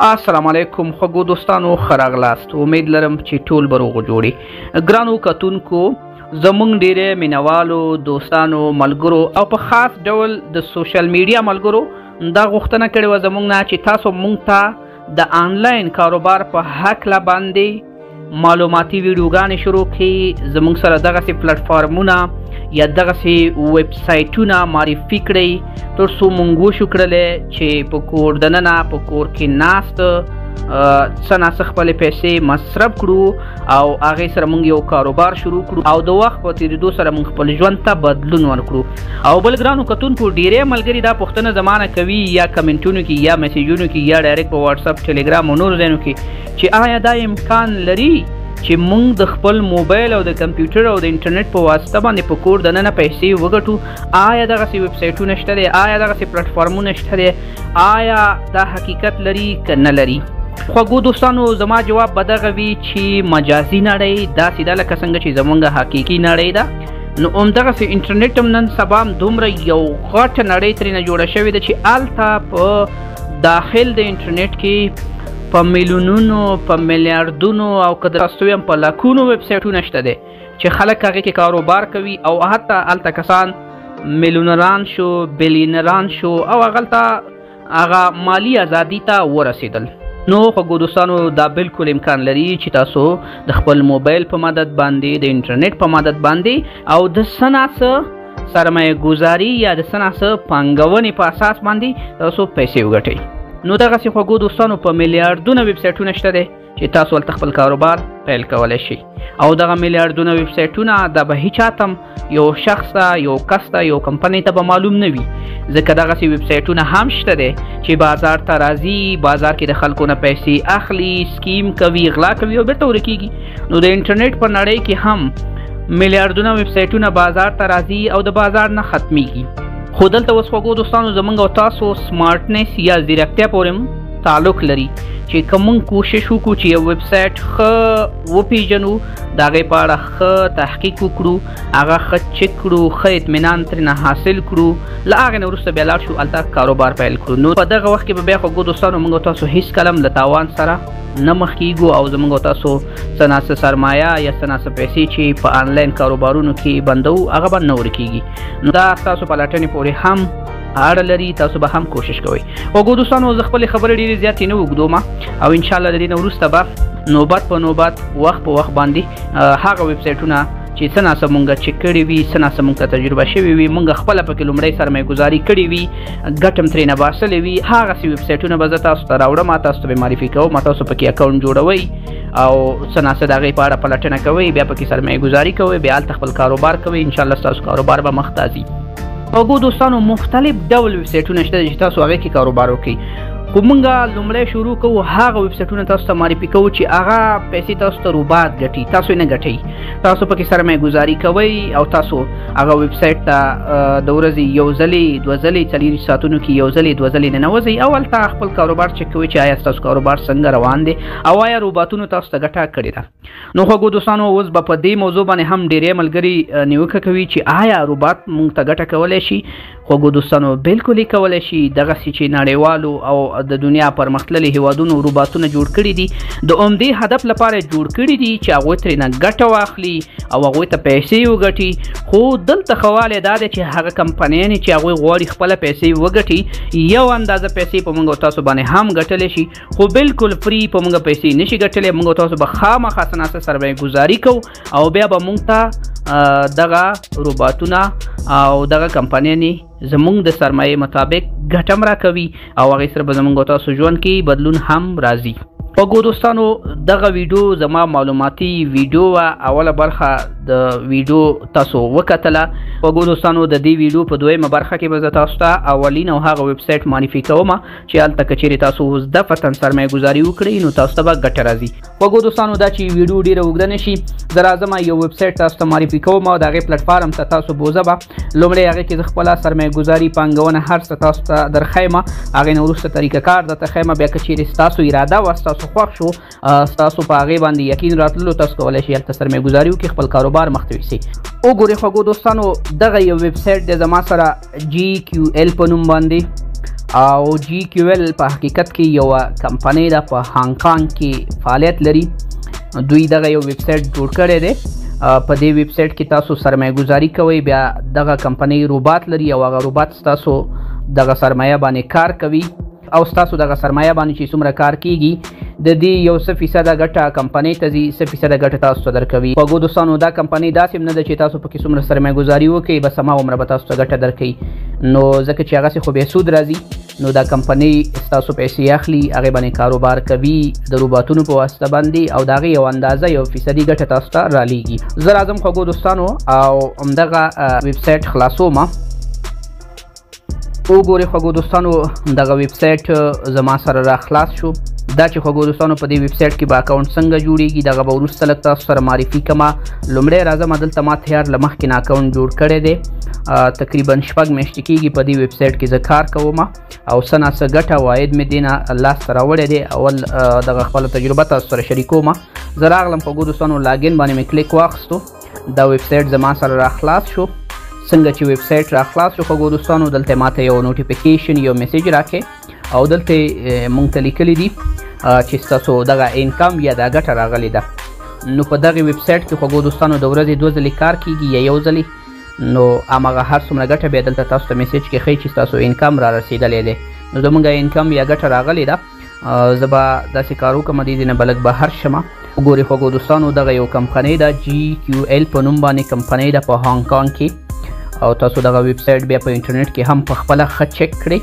السلام علیکم خوږو دوستانو خراغلاست امید لرم چې ټول به روغ جوړي ګرانو کتونکو زمونږ ډیره مینوالو دوستانو ملګرو او په خاص ډول د سوشل میډیا ملګرو دا غوښتنه کړې وه زمونږ نه چې تاسو مونږ ته د آنلاین کاروبار په هکله باندې معلوماتي ویډیوګانې شروع کړي زمونږ سره دغسې پلیټفارمونه یا دغسې ویب سایټونه معرفي کړئ تر څو مونږ وشو کړلی چې په کور دننه په کور کې ناست څه ناڅه خپلې پیسې مصرف کړو او هغې سره مونږ یو کاروبار شروع کړو او د وخت په تېرېدو سره مونږ خپل ژوند ته بدلون ورکړو او بل ګرانو کتونکو ډېری ملګري دا پوښتنه زمانه کوي یا کمنټونو کې یا میسیجونو کې یا ډایرکټ په واتساپ ټلیګرام او نورو ځایونو کې چې آیا دا امکان لري چې مونږ د خپل موبایل او د کمپیوټر او د انټرنیټ په واسطه باندې په کور دننه پیسې وګټو آیا دغسې ویب سایټونه شته دی آیا دغسې پلیټفارمونه شته دی آیا دا حقیقت لري که نه لري خوږو دوستانو زما جواب به دغه وي چې مجازي نړۍ داسې ده لکه څنګه چې زمونږ حقیقي نړۍ ده نو همدغسې انټرنیټ هم نن سبا دومره یو غټه نړۍ ترېنه جوړه شوې ده چې هلته په داخل د انټرنیټ کې په میلیونونو په میلیاردونو او که درستو هم په لاکونو ویب سایټونه شته دی چې خلک هغې کې کاروبار کوي او حتی هلته کسان میلیونران شو بیلیونران شو او هغه مالی ازادي ته ورسېدل نو خوږو دوستانو دا بالکل امکان لري چې تاسو د خپل موبایل په مدد باندې د انټرنیټ په مدد باندې او د څه ناڅه سرمایه ګزاري یا د څه ناڅه پانګونې په اساس باندې تاسو پیسې وګټئ نو دغسې خوږو دوستانو په میلیاردونه ویب سایټونه شته دی چې تاسو هلته خپل کاروبار پیل کولی شئ او دغه میلیاردونه ویب سایټونه دا به هیچاته هم یو شخص ته یو کس ته یو کمپنۍ ته به معلوم نه وي ځکه دغسې ویب سایټونه هم شته دی چې بازار ته راځي بازار کې د خلکو نه پیسې اخلي سکیم کوي غلا کوي او بیرته ورکېږي نو د انټرنیټ په نړۍ کې هم میلیاردونه ویب سایټونه بازار ته راځي او د بازار نه ختمیږي خو دلته اوس خوږو دوستانو زمونږ او تاسو سمارټنس یا ځیرکتیا پورې هم تعلق لري چې که موږ کوشش وکړو چې یو ویب سایټ ښه وپېژنو د هغې په اړه ښه تحقیق وکړو هغه ښه چک کړو ښه اطمینان ترېنه حاصل کړو له هغې نه وروسته بیا لاړ شو هلته کاروبار پیل کړو نو په دغه وخت کې به بیا خوږو دوستانو موږ او تاسو هېڅ کله هم له تاوان سره نه مخ کېږو او زموږ او تاسو څه ناڅه سرمایه یا څه ناڅه پیسې چې په آنلاین کاروبارونو کې بندوو هغه به نه ورکېږي نو دا ستاسو په لټنې پورې هم اړه لري تاسو به هم کوشش کوئ خوږو دوستانو زه خپلې خبرې ډېرې زیاتې نه اوږدوم او انشاءالله د دې نه وروسته به نوبت په نوبت وخت په وخت باندې هغه ویب سایټونه چې څه ناڅه مونږ چک کړي وي څه ناڅه مونږ ته تجربه شوې وي مونږ خپله پکې لومړی سرمایه ګزاري کړې وي ګټه هم ترېنه باسلې وي هغسې ویب سایټونه به زه تاسو ته راوړم تاسو ته به معرفي کوم تاسو پکې اکاونټ جوړوئ او څه ناڅه د هغې په اړه پلټنه کوئ بیا پکې سرمایه ګزاري کوئ بیا هلته خپل کاروبار کوئ انشاءالله ستاسو کاروبار به مخ ته ځي خوږو دوستانو مختلف ډول ویب سایټونه شته چې تاسو هغې کې کاروبار وکړئ خو مونږ لومړی شروع کوو هغه ویب سایټونه تاسو ته معرفي کوو چې هغه پیسې تاسو ته روبات ګټي تاسو یې نه ګټئ تاسو پکې سرمایه ګزاري کوئ او تاسو هغه ویب سایټ ته د ورځې یو ځلې دوه ځلې څلېرویشت ساعتونو کې یو ځلې دوه ځلې ننوځئ او هلته خپل کاروبار چک کوئ چې آیا ستاسو کاروبار څنګه روان دی او آیا روباتونو تاسو ته ګټه کړې ده نو خوږو دوستانو اوس به په دې موضوع باندې هم ډېری ملګري نیوکه کوي چې آیا روبات موږ ته ګټه کولی شي خوږو دوستانو بالکل یې کولی شي دغسې چې نړیوالو او د دنیا پرمختللي هیوادونو روباتونه جوړ کړي دي د همدې هدف لپاره جوړ کړي دي چې هغوی ترېنه ګټه واخلي او هغوی ته پیسې وګټي خو دلته ښه والی دا دی چې هغه کمپنیانې چې هغوی غواړي خپله پیسې وګټي یو اندازه پیسې په موږ او تاسو باندې هم ګټلی شي خو بالکل فری په موږ پیسې نشي ګټلی موږ او تاسو به خامخا څه ناڅه سرمایه ګزاري کوو او بیا به موږ ته دغه روباتونه او دغه کمپنیانې زمونږ د سرمایې مطابق ګټه هم راکوي او هغې سره به زمونږ او تاسو ژوند کې بدلون هم راځي خوږو دوستانو دغه ویډیو زما معلوماتي ویډیو وه اوله برخه د ویډیو تاسو وکتله خوږو دوستانو د دې ویډیو په دویمه برخه کې به زه تاسو ته اولین او هغه ویب سایټ معرفي کوم چې هلته که چیرې تاسو اوس دفعتن سرمایه ګزاري وکړئ نو تاسو ته به ګټه راځي خوږو دوستانو دا چې ویډیو ډېره اوږده نه شي زه راځم یو ویب سایټ تاسو ته معرفي کوم او د هغې پلیټفارم ته تاسو بوځه به لومړی هغې کې زه خپله سرمایه ګزاري پانګونه هر څه تاسو ته درښیم هغې نه وروسته طریقه کار درته ښیم بیا که چیرې ستاسو اراده وه ستاسو خوښ شو ستاسو په هغې باندې یقین راتللو تاسو کولی شئ هلته سرمایه ګزاري وکړئ خپل کاروبار مخ ته یوسئ وګورئ خوږو دوستانو دغه یو ویب سایټ دی زما سره GQL په نوم باندې او جی کیو ایل په حقیقت کې یو کمپنۍ ده په هانګ کانګ کې فعالیت لري. دوی دغه یو ویب سایټ جوړ کړی دی. په دې ویب سایټ کې تاسو سرمایه گزاري کوئ، بیا دغه کمپنۍ روبات لري او هغه روبات ستاسو دغه سرمایه باندې کار کوي او ستاسو دغه سرمایه باندې چې څومره کار کیږي د دې یو 100% ګټه کمپنۍ ته ځي، 100% ګټه تاسو ته درکوي. خوږو دوستانو دا کمپنۍ داسې نه ده چې تاسو پکې څومره سرمایه گزاري وکړئ بس هماغومره به تاسو ته ګټه درکوي، نو ځکه چې هغسې خو بیا سود راځي. نو دا کمپنۍ ستاسو پیسې اخلي، هغې باندې کاروبار کوي د روباتونو په واسطه باندې او د هغې یو اندازه یو فیصدي ګټه تاسو ته رالیږي. زه راځم خوږو دوستانو او همدغه ویب سایټ خلاصوم. وګورئ خوږو دوستانو دغه ویب سایټ زما سره را خلاص شو. دا چې خوږو دوستانو په دې ویب سایټ کې به اکاونټ څنګه جوړیږي دغه به وروسته لږ تاسو سره معرفي کومه. لومړی راځم دلته ما تیار له مخکې نه اکاونټ جوړ کړی دی، تقریبا 6 میاشتې کېږي په دې ویب سایټ کې زه کار کوم او څه نه څه ګټه عواید مې دې نه لاسته راوړی دی. اول دغه خپله تجربه تاسو سره شریکوم. زه راغلم خوږو دوستانو لاګین باندې مې کلیک واخیستو، دا ویب سایټ زما سره را خلاص شو. څنګه چې ویب سایټ را خلاص شو خوږو دوستانو دلته ماته یو نوټیفیکیشن یو میسیج راکې او دلته مونږ ته لیکلی دي چې ستاسو دغه انکم یا دا ګټه راغلی ده. نو په دغه ویب سایټ کې خوږو دوستانو د ورځې 2 ځلې کار کیږي یا یو ځلې، نو هماغه هر څومره ګټه بیا دلته تاسو ته میسیج کې ښیي چې ستاسو انکم را رسېدلی دی. نو زموږ انکم یا ګټه راغلی ده. زه به داسې کار وکړم دې ځای نه به لږ بهر شمه. وګورئ خوږو دوستانو دغه یو کمپنۍ ده جی کیو ایل په نوم باندې کمپنۍ ده په هانګ کانګ کې او تاسو دغه ویب سایټ بیا په انټرنیټ کې هم په خپله ښه چک کړئ.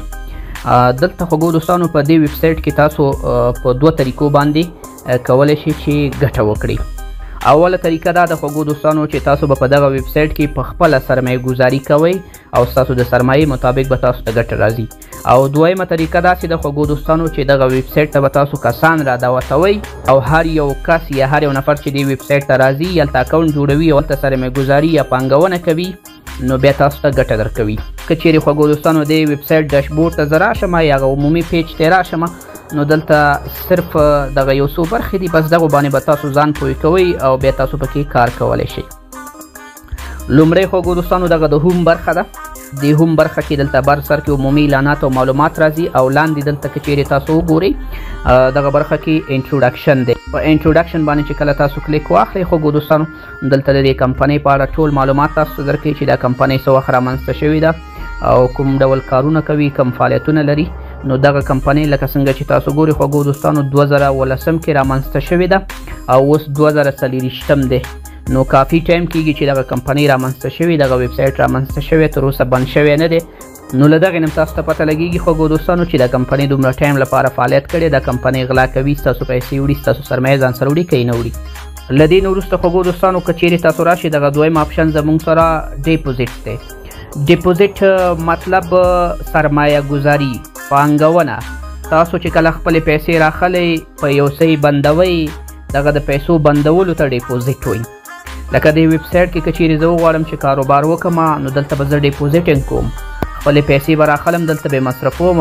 دلته خوږو دوستانو په دې ویب سایټ کې تاسو په 2 طریقو باندې کولی شئ چې ګټه وکړئ. اوله طریقه دا د خوږو دوستانو چې تاسو به په دغه ویب سایټ کې په خپله سرمایه ګزاري کوئ او ستاسو د سرمایې مطابق به تاسو ته ګټه راځي. او دویمه طریقه داسې د خوږو دوستانو چې دغه ویب سایټ ته به تاسو کسان را دعوتوئ او هر یو کس یا هر یو نفر چې دې ویب سایټ ته راځي هلته اکاونټ جوړوي او هلته سرمایه ګزاري یا پانګونه کوي نو بیا تاسو ته ګټه درکوي. که چیرې خوږو دوستانو دې ویب سایټ ډیشبورډ ته زه راشم یا هغه عمومي پیج ته راشم نو دلته صرف دغه یو څو برخې دي، بس دغو باندې به تاسو ځان پوه کوئ او بیا تاسو پکې کار کولی شئ. لومړی خوږو دوستانو دغه د هوم برخه ده. د هوم برخه کې دلته بر سر کې عمومي اعلانات او معلومات راځي او لاندې دلته که چیرې تاسو وګورئ دغه برخه کې انټروډکشن دی. په انټروډکشن باندې چې کله تاسو کلیک واخلئ خوږو دوستانو دلته د دې کمپنۍ په اړه ټول معلومات تاسو ته درکوي چې دا کمپنۍ څه وخت رامنځته شوې ده او کوم ډول کارونه کوي، کوم فعالیتونه لري. نو دغه کمپنۍ لکه څنګه چې تاسو ګورئ خوږو دوستانو 2018 کې رامنځته شوې ده او اوس 2024 دی. نو کافي ټایم کېږي چې دغه کمپنۍ رامنځته شوې، دغه ویب سایټ رامنځته شوی، تر اوسه بند شوی نه دی. نو له دغې نه تاسو ته پته لګېږي خوږو دوستانو چې دا کمپنۍ دومره ټایم لپاره فعالیت کړی، دا کمپنۍ غلا کوي، ستاسو پیسې وړي، ستاسو سرمایه ځان سره وړي که یې نه وړي. له دې نه وروسته خوږو دوستانو که چیرې تاسو راشئ دغه دویم آپشن زموږ سره ډیپوزیټ دی. ډیپوزیټ مطلب سرمایه گزاري، پانګونه. تاسو چې کله خپلې پیسې راخلئ په یو څه بندوئ دغه د پیسو بندولو ته ډیپوزیټ وایي. لکه دې ویب سایټ کې که چیرې زه وغواړم چې کاروبار وکړم نو دلته به زه ډیپوزیټ کوم، خپلې پیسې به راخلم دلته به یې مصرفوم،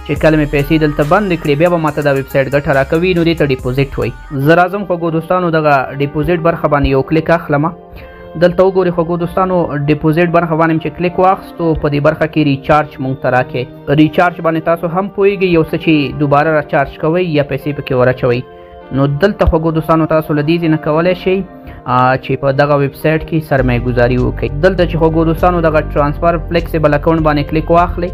چې کله مې پیسې دلته بندې کړې بیا به ماته دا ویب سایټ ګټه راکوي نو دې ته ډیپوزیټ وایي. زه راځم خوږو دوستانو دغه ډیپوزیټ برخه باندې یو کلیک اخلم. دلته وګورئ خوږو دوستانو ډیپوزیټ برخه باندې چې کلیک واخیستو په دې برخه کې ریچارج مونږ ته راکې. ریچارج باندې تاسو هم پوهیږئ یو څه چې دوباره راچارج کوئ یا پیسې پکې ور اچوئ. نو دلته خوږو دوستانو تاسو له دې ځای نه کولی شئ چې په دغه ویب سایټ کې سرمایه گزاري وکړئ. دلته چې خوږو دوستانو دغه ټرانسفر فلیکسیبل اکاونټ باندې کلیک واخلئ،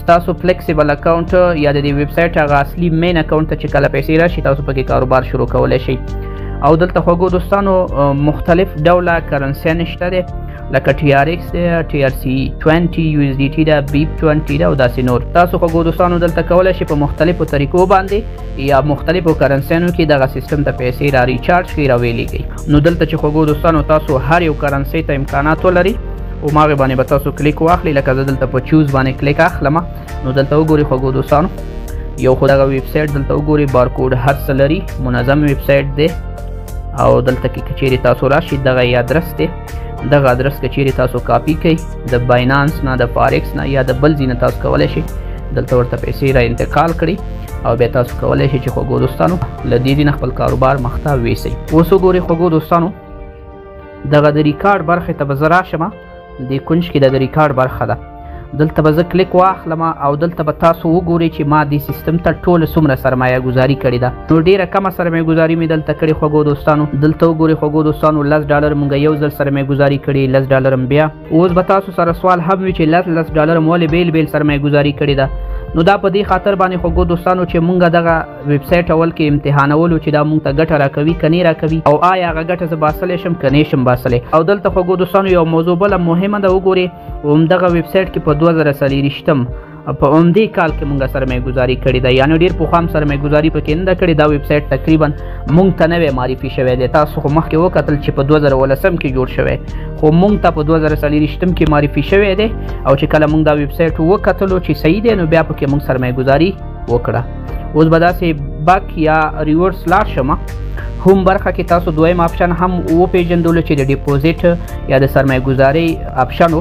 ستاسو فلیکسیبل اکاونټ یا د دې ویب سایټ هغه اصلي مین اکاونټ ته چې کله پیسې راشي تاسو پکې کاروبار شروع کولی شئ. او دلته خوږو دوستانو مختلف ډوله کرنسیانې شته دی لکه TRX دی، TRC20 USDT ده، BIP20 ده او داسې نور. تاسو خوږو دوستانو دلته کولی شئ په مختلفو طریقو باندې یا مختلفو کرنسیانو کې دغه سیستم ته پیسې را ریچارج کړئ را ویلیږئ. نو دلته چې خوږو دوستانو تاسو هر یو کرنسۍ ته امکانات ولري او هغې باندې به تاسو کلیک واخلئ. لکه زه دلته په چوز باندې کلیک اخلم نو دلته وګورئ خوږو دوستانو یو خو دغه ویب سایټ دلته وګورئ بارکوډ هر څه لري، منظم ویب سایټ دی. او دلته کې که چیرې تاسو راشئ دغه یې ادرس دی، دغه ادرس که چیرې تاسو کاپي کړئ د باینانس نه، د فارکس نه یا د بل ځای نه تاسو کولی شئ دلته ورته پیسې را انتقال کړئ او بیا تاسو کولی شئ چې خوږو دوستانو له دې ځای نه خپل کاروبار مخته ویسئ. اوس وګورئ خوږو دوستانو دغه د ریکارډ برخې ته به زه راشم. دې کونج کې د ریکارډ برخه ده. دلته به زه کلیک واخلم او دلته به تاسو وګورئ چې ما دې سیستم ته ټوله څومره سرمایه ګزاري کړې ده. نو ډېره کمه سرمایه ګزاري مې دلته کړې خوږو دوستانو. دلته وګورئ خوږو دوستانو $10 مونږ یو ځل سرمایه ګزاري کړې، $10 بیا. اوس به تاسو سره سوال هم وي چې $10 مو ولې بیل بیل سرمایه ګزاري کړې ده. نو دا په دې خاطر باندې خوږو دوستانو چې مونږ دغه ویب سایټ اول کې امتحانولو چې دا مونږ ته ګټه راکوي که نه راکوي او آیا هغه ګټه زه باسلی شم که نه شم باسلی. او دلته خوږو دوستانو یو موضوع بله مهمه ده وګورئ، همدغه ویب سایټ کې په 2024 په همدې کال کې مونږ سرمایه ګزاري کړې ده، یعنې ډېر پخوا هم سرمایه ګزاري پکې نه ده کړې. دا ویب سایټ تقریبا مونږ ته نوی معرفي شوی دی. تاسو خو مخکې وکتل چې په 2019 کې جوړ شوی، خو مونږ ته په 2024 کې معرفي شوی دی. او چې کله مونږ دا ویب سایټ وکتلو چې صحیح دی نو بیا پکې مونږ سرمایه ګزاري وکړه. اوس به داسې بک یا ریورس لاړ شم. هم برخه کې تاسو دویم آپشن هم وپېژندلو چې د ډیپوزیټ یا د سرمایه ګزاري آپشن و.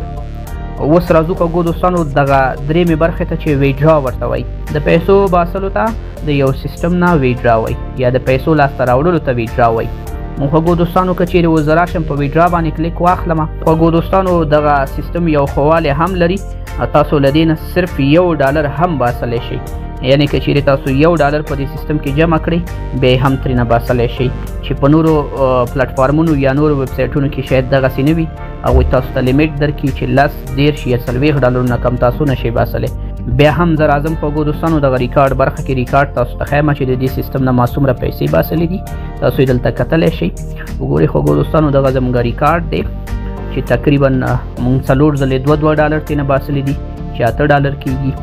اوس راځو خوږو دوستانو دغه درېیمې برخې ته چې ویډرا ورته وایي، د پیسو باسلو ته د یو سیسټم نه ویډرا وایي یا د پیسو لاسته راوړلو ته ویډرا وایي. نو خوږو دوستانو که چیرې اوس زه راشم په ویډرا باندې کلیک واخلم، خوږو دوستانو دغه سیسټم یو ښه والی هم لري، تاسو له دې نه صرف $1 هم باسلی شئ. یعنې که چیرې تاسو $1 په دې سیسټم کې جمع کړئ بیا هم ترېنه باسلی شئ، چې په نورو پلیټفارمونو یا نورو ویب سایټونو کې شاید دغسې نه وي. هغوی تاسو ته لیمیټ درکړي چې $10 یا $40 نه کم تاسو نشئ باسلی. بیا هم زه راځم خوږو دوستانو دغه ریکارډ برخه کې ریکارډ تاسو ته ښیم چې د دې سیسټم نه ما څومره پیسې باسلي دي، تاسو یې دلته کتلی شئ. وګورئ خوږو دوستانو دغه زموږ ریکارډ دی چې تقریبا مونږ 4 ځلې $2 ترېنه باسلي دي چې $8 کېږي،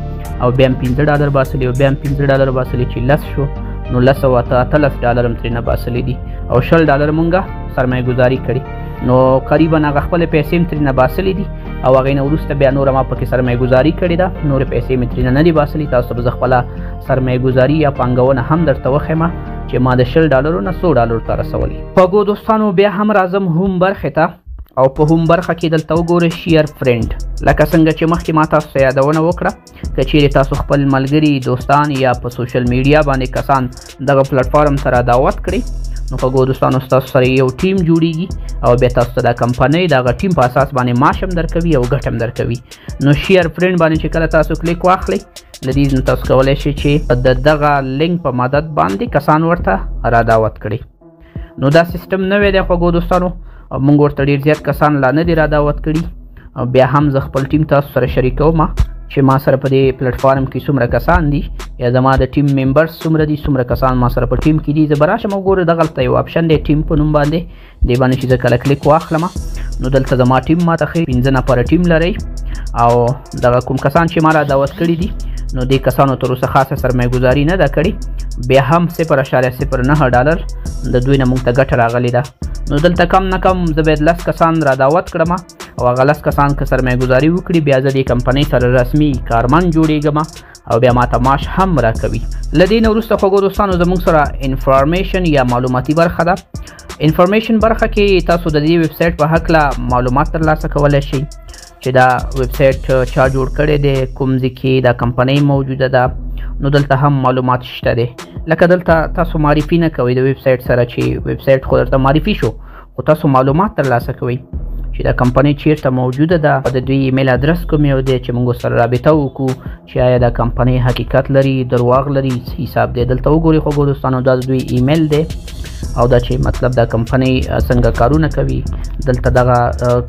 او بیا هم $15 باسلي او بیا هم $15 باسلي چې 10 شو، نو 10 او $18 هم ترېنه باسلي دي او $20 مونږ سرمایه ګزاري کړي. نو قریبا هغه خپلې پیسې هم ترېنه باسلي دي او هغې نه وروسته بیا نوره ما پکې سرمایه ګزاري کړې ده، نورې پیسې مې ترېنه نه دي باسلي. تاسو به زه خپله سرمایه ګزاري یا پانګونه هم درته وښیم چې ما د $20 نه $100 ته رسولي. خوږو دوستانو بیا هم راځم هم برخې ته، او په هم برخه کې دلته وګورئ شیر فرینډ. لکه څنګه چې مخکې ما تاسو ته یادونه وکړه، که چیرې تاسو خپل ملګري دوستان یا په سوشل میډیا باندې کسان دغه پلیټفارم ته را دعوت کړئ، نو خوږو دوستانو ستاسو سره یو ټیم جوړیږي او بیا تاسو ته دا کمپنۍ د هغه ټیم په اساس باندې معاش هم درکوي او ګټه هم درکوي. نو شیر فرینډ باندې چې کله تاسو کلیک واخلئ، له دې نه تاسو کولی شئ چې د دغه لینک په مدد باندې کسان ورته را دعوت کړئ. نو دا سیسټم نوی دی خوږو دوستانو، مونږ ورته ډېر زیات کسان لا نه دي را دعوت کړي. بیا هم زه خپل ټیم تاسو سره شریکوم چې ما سره په دې پلیټفارم کې څومره کسان دي یا زما د ټیم ممبرز څومره دي، څومره کسان ما سره په ټیم کې دي. زه به راشم وګورم دغلته یو آپشن دی ټیم په نوم باندې، دې باندې چې زه کله کلیک واخلم نو دلته زما ټیم ما ته ښیي 15 نفره ټیم لرئ، او دغه کوم کسان چې ما را دعوت کړي دي نو دې کسانو تر اوسه خاصه سرمایه ګزاري نه ده کړې، بیا هم $0.09 د دوی نه مونږ ته ګټه راغلې ده. نو دلته کم نه کم زه باید 10 کسان را دعوت کړم او هغه 10 کسان که سرمایه ګزاري وکړي بیا زه دې کمپنۍ سره رسمي کارمند جوړېږم او بیا ماته معاش هم راکوي. له دې نه وروسته خوږو دوستانو زموږ سره انفارمیشن یا معلوماتي برخه ده. انفارمیشن برخه کې تاسو د دې ویب سایټ په هکله معلومات ترلاسه کولی شئ چې دا ویب سایټ چا جوړ کړی دی، کوم ځای کې دا کمپنۍ موجوده ده. نو دلته هم معلومات شته دی، لکه دلته تاسو معرفي نه کوئ د ویب سایټ سره چې ویب سایټ خو درته معرفي شو، خو تاسو معلومات ترلاسه کوئ چې دا کمپنۍ چیرته موجوده ده، د دوی ایمیل ادرس کوم یو دی چې موږ سره رابطه وکړو چې آیا دا کمپنۍ حقیقت لري درواغ لري حساب دی. دلته وګورئ خوږو دوستانو دا د دوی ایمیل دی او دا چې مطلب دا کمپنۍ څنګه کارونه کوي، دلته دغه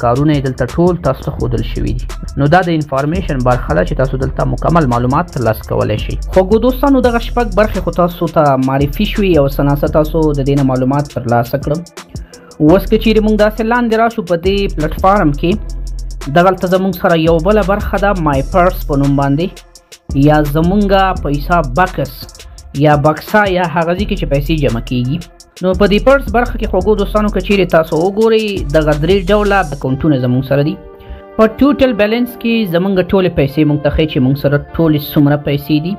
کارونه دلته ټول تاسو ته ښودل شوي دي. نو دا د انفارمیشن برخه ده چې تاسو دلته مکمل معلومات ترلاسه کولی شئ. خوږو دوستانو دغه شپږ برخې خو تاسو ته معرفي شوي او څه ناڅه تاسو د دې نه معلومات ترلاسه کړم. اوس که چیرې موږ داسې لاندې راشو په دې پلیټفارم کې، دغلته زموږ سره یو بله برخه ده مای پرس په نوم باندې، یا زموږ پیسه بکس یا بکسه یا هغه ځای کې چې پیسې جمع کیږي. نو په دې پرس برخه کې خوږو دوستانو که چیرې تاسو وګورئ دغه 3 ډوله اکاونټونه زموږ سره دي. په ټوټل بیلنس کې زموږ ټولې پیسې موږ ته ښیي چې موږ سره ټولې څومره پیسې دي.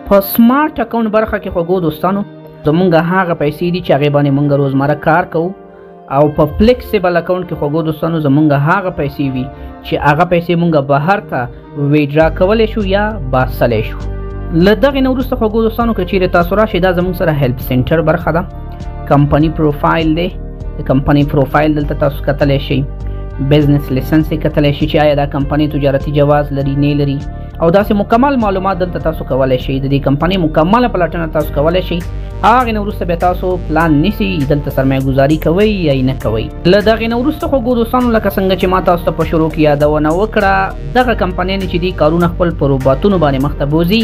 په سمارټ اکاونټ برخه کې خوږو دوستانو زموږ هغه پیسې دي چې هغې باندې موږ روزمره کار کوو، او په فلیکسیبل اکاونټ کې خوږو دوستانو زموږ هغه پیسې وي چې هغه پیسې موږ بهر ته ویډرا کولی شو یا باسلی شو. له دغې نه وروسته خوږو دوستانو که چیرې تاسو راشئ دا زموږ سره هیلپ سینټر برخه ده. کمپنی پروفایل دی، د کمپنی پروفایل دلته تاسو کتلی شئ بزنس لیسنس یې کتلی شي چې آیا دا کمپنۍ تجارتي جواز لري نه لري او داسې مکمل معلومات دلته تاسو کولی شئ. د دې کمپنۍ مکمله پلټنه تاسو کولی شئ. هغې نه وروسته بیا تاسو پلان نیسئ دلته سرمایه ګزاري کوئ یا نه کوئ. له دغې نه وروسته خوږو دوستانو لکه څنګه چې ما تاسو ته په شروع کې یادونه وکړه دغه کمپنیانې چې دي کارونه خپل په روباتونو باندې مخته بوځي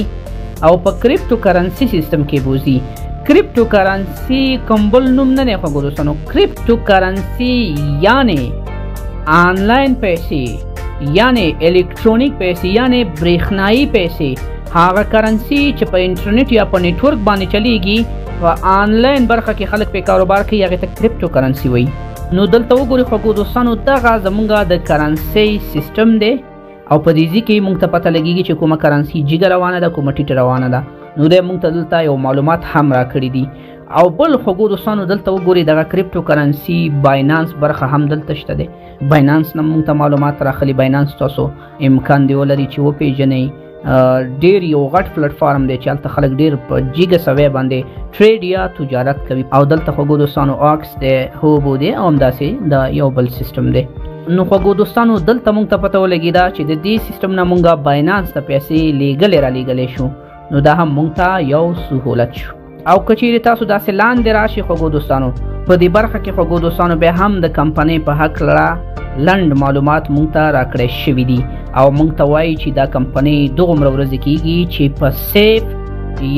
او په کریپټو کرنسي سیستم کې بوځي. کریپټو کرنسي کوم بل نوم نه دی خوږو دوستانو. کریپټو کرنسي یعنې آنلاین پیسې یعنې الکترونیک پیسې یعنې برېښنایي پیسې هغه کرنسي چې په انټرنیټ یا په نیټورک باندې چلیږي په آنلاین برخه کې خلک په کاروبار کوي هغې ته کریپټو کرنسي وایي. نو دلته وګورئ خوږو دوستانو دغه زمونږ د کرنسي سیستم دی او په دې ځای کې موږ ته پته لګېږي چې کومه کرنسي جګه روانه ده کومه ټیټه روانه ده. نو دی موږ ته دلته یو معلومات هم راکړي دي. او بل خوږو دوستانو دلته وګورئ دغه کریپټو کرنسي باینانس برخه هم دلته شته دی. باینانس نه موږ ته معلومات راخلي. باینانس تاسو امکان دی ولري چې وپېژنئ. ډېر یو غټ پلیټفارم دی چې هلته خلک ډېر په جګه سوی باندې ټریډ یا تجارت کوي. او دلته خوږو دوستانو آکس دی هوبو دی او همداسې د یو بل سیستم دی. نو خوږو دوستانو دلته موږ ته پته ولګېده چې د دې سیستم نه موږ باینانس ته پیسې لیږلې رالیږلی شو. نو دا هم موږ ته یو سهولت شو. او که چیرې تاسو داسې لاندې راشئ خوږو دوستانو په دې برخه کې خوږو دوستانو بیا هم د کمپنۍ په هکله لنډ معلومات موږ ته راکړی شوي دي او موږ ته وایي چې دا کمپنۍ دومره ورځې کېږي چې په سیف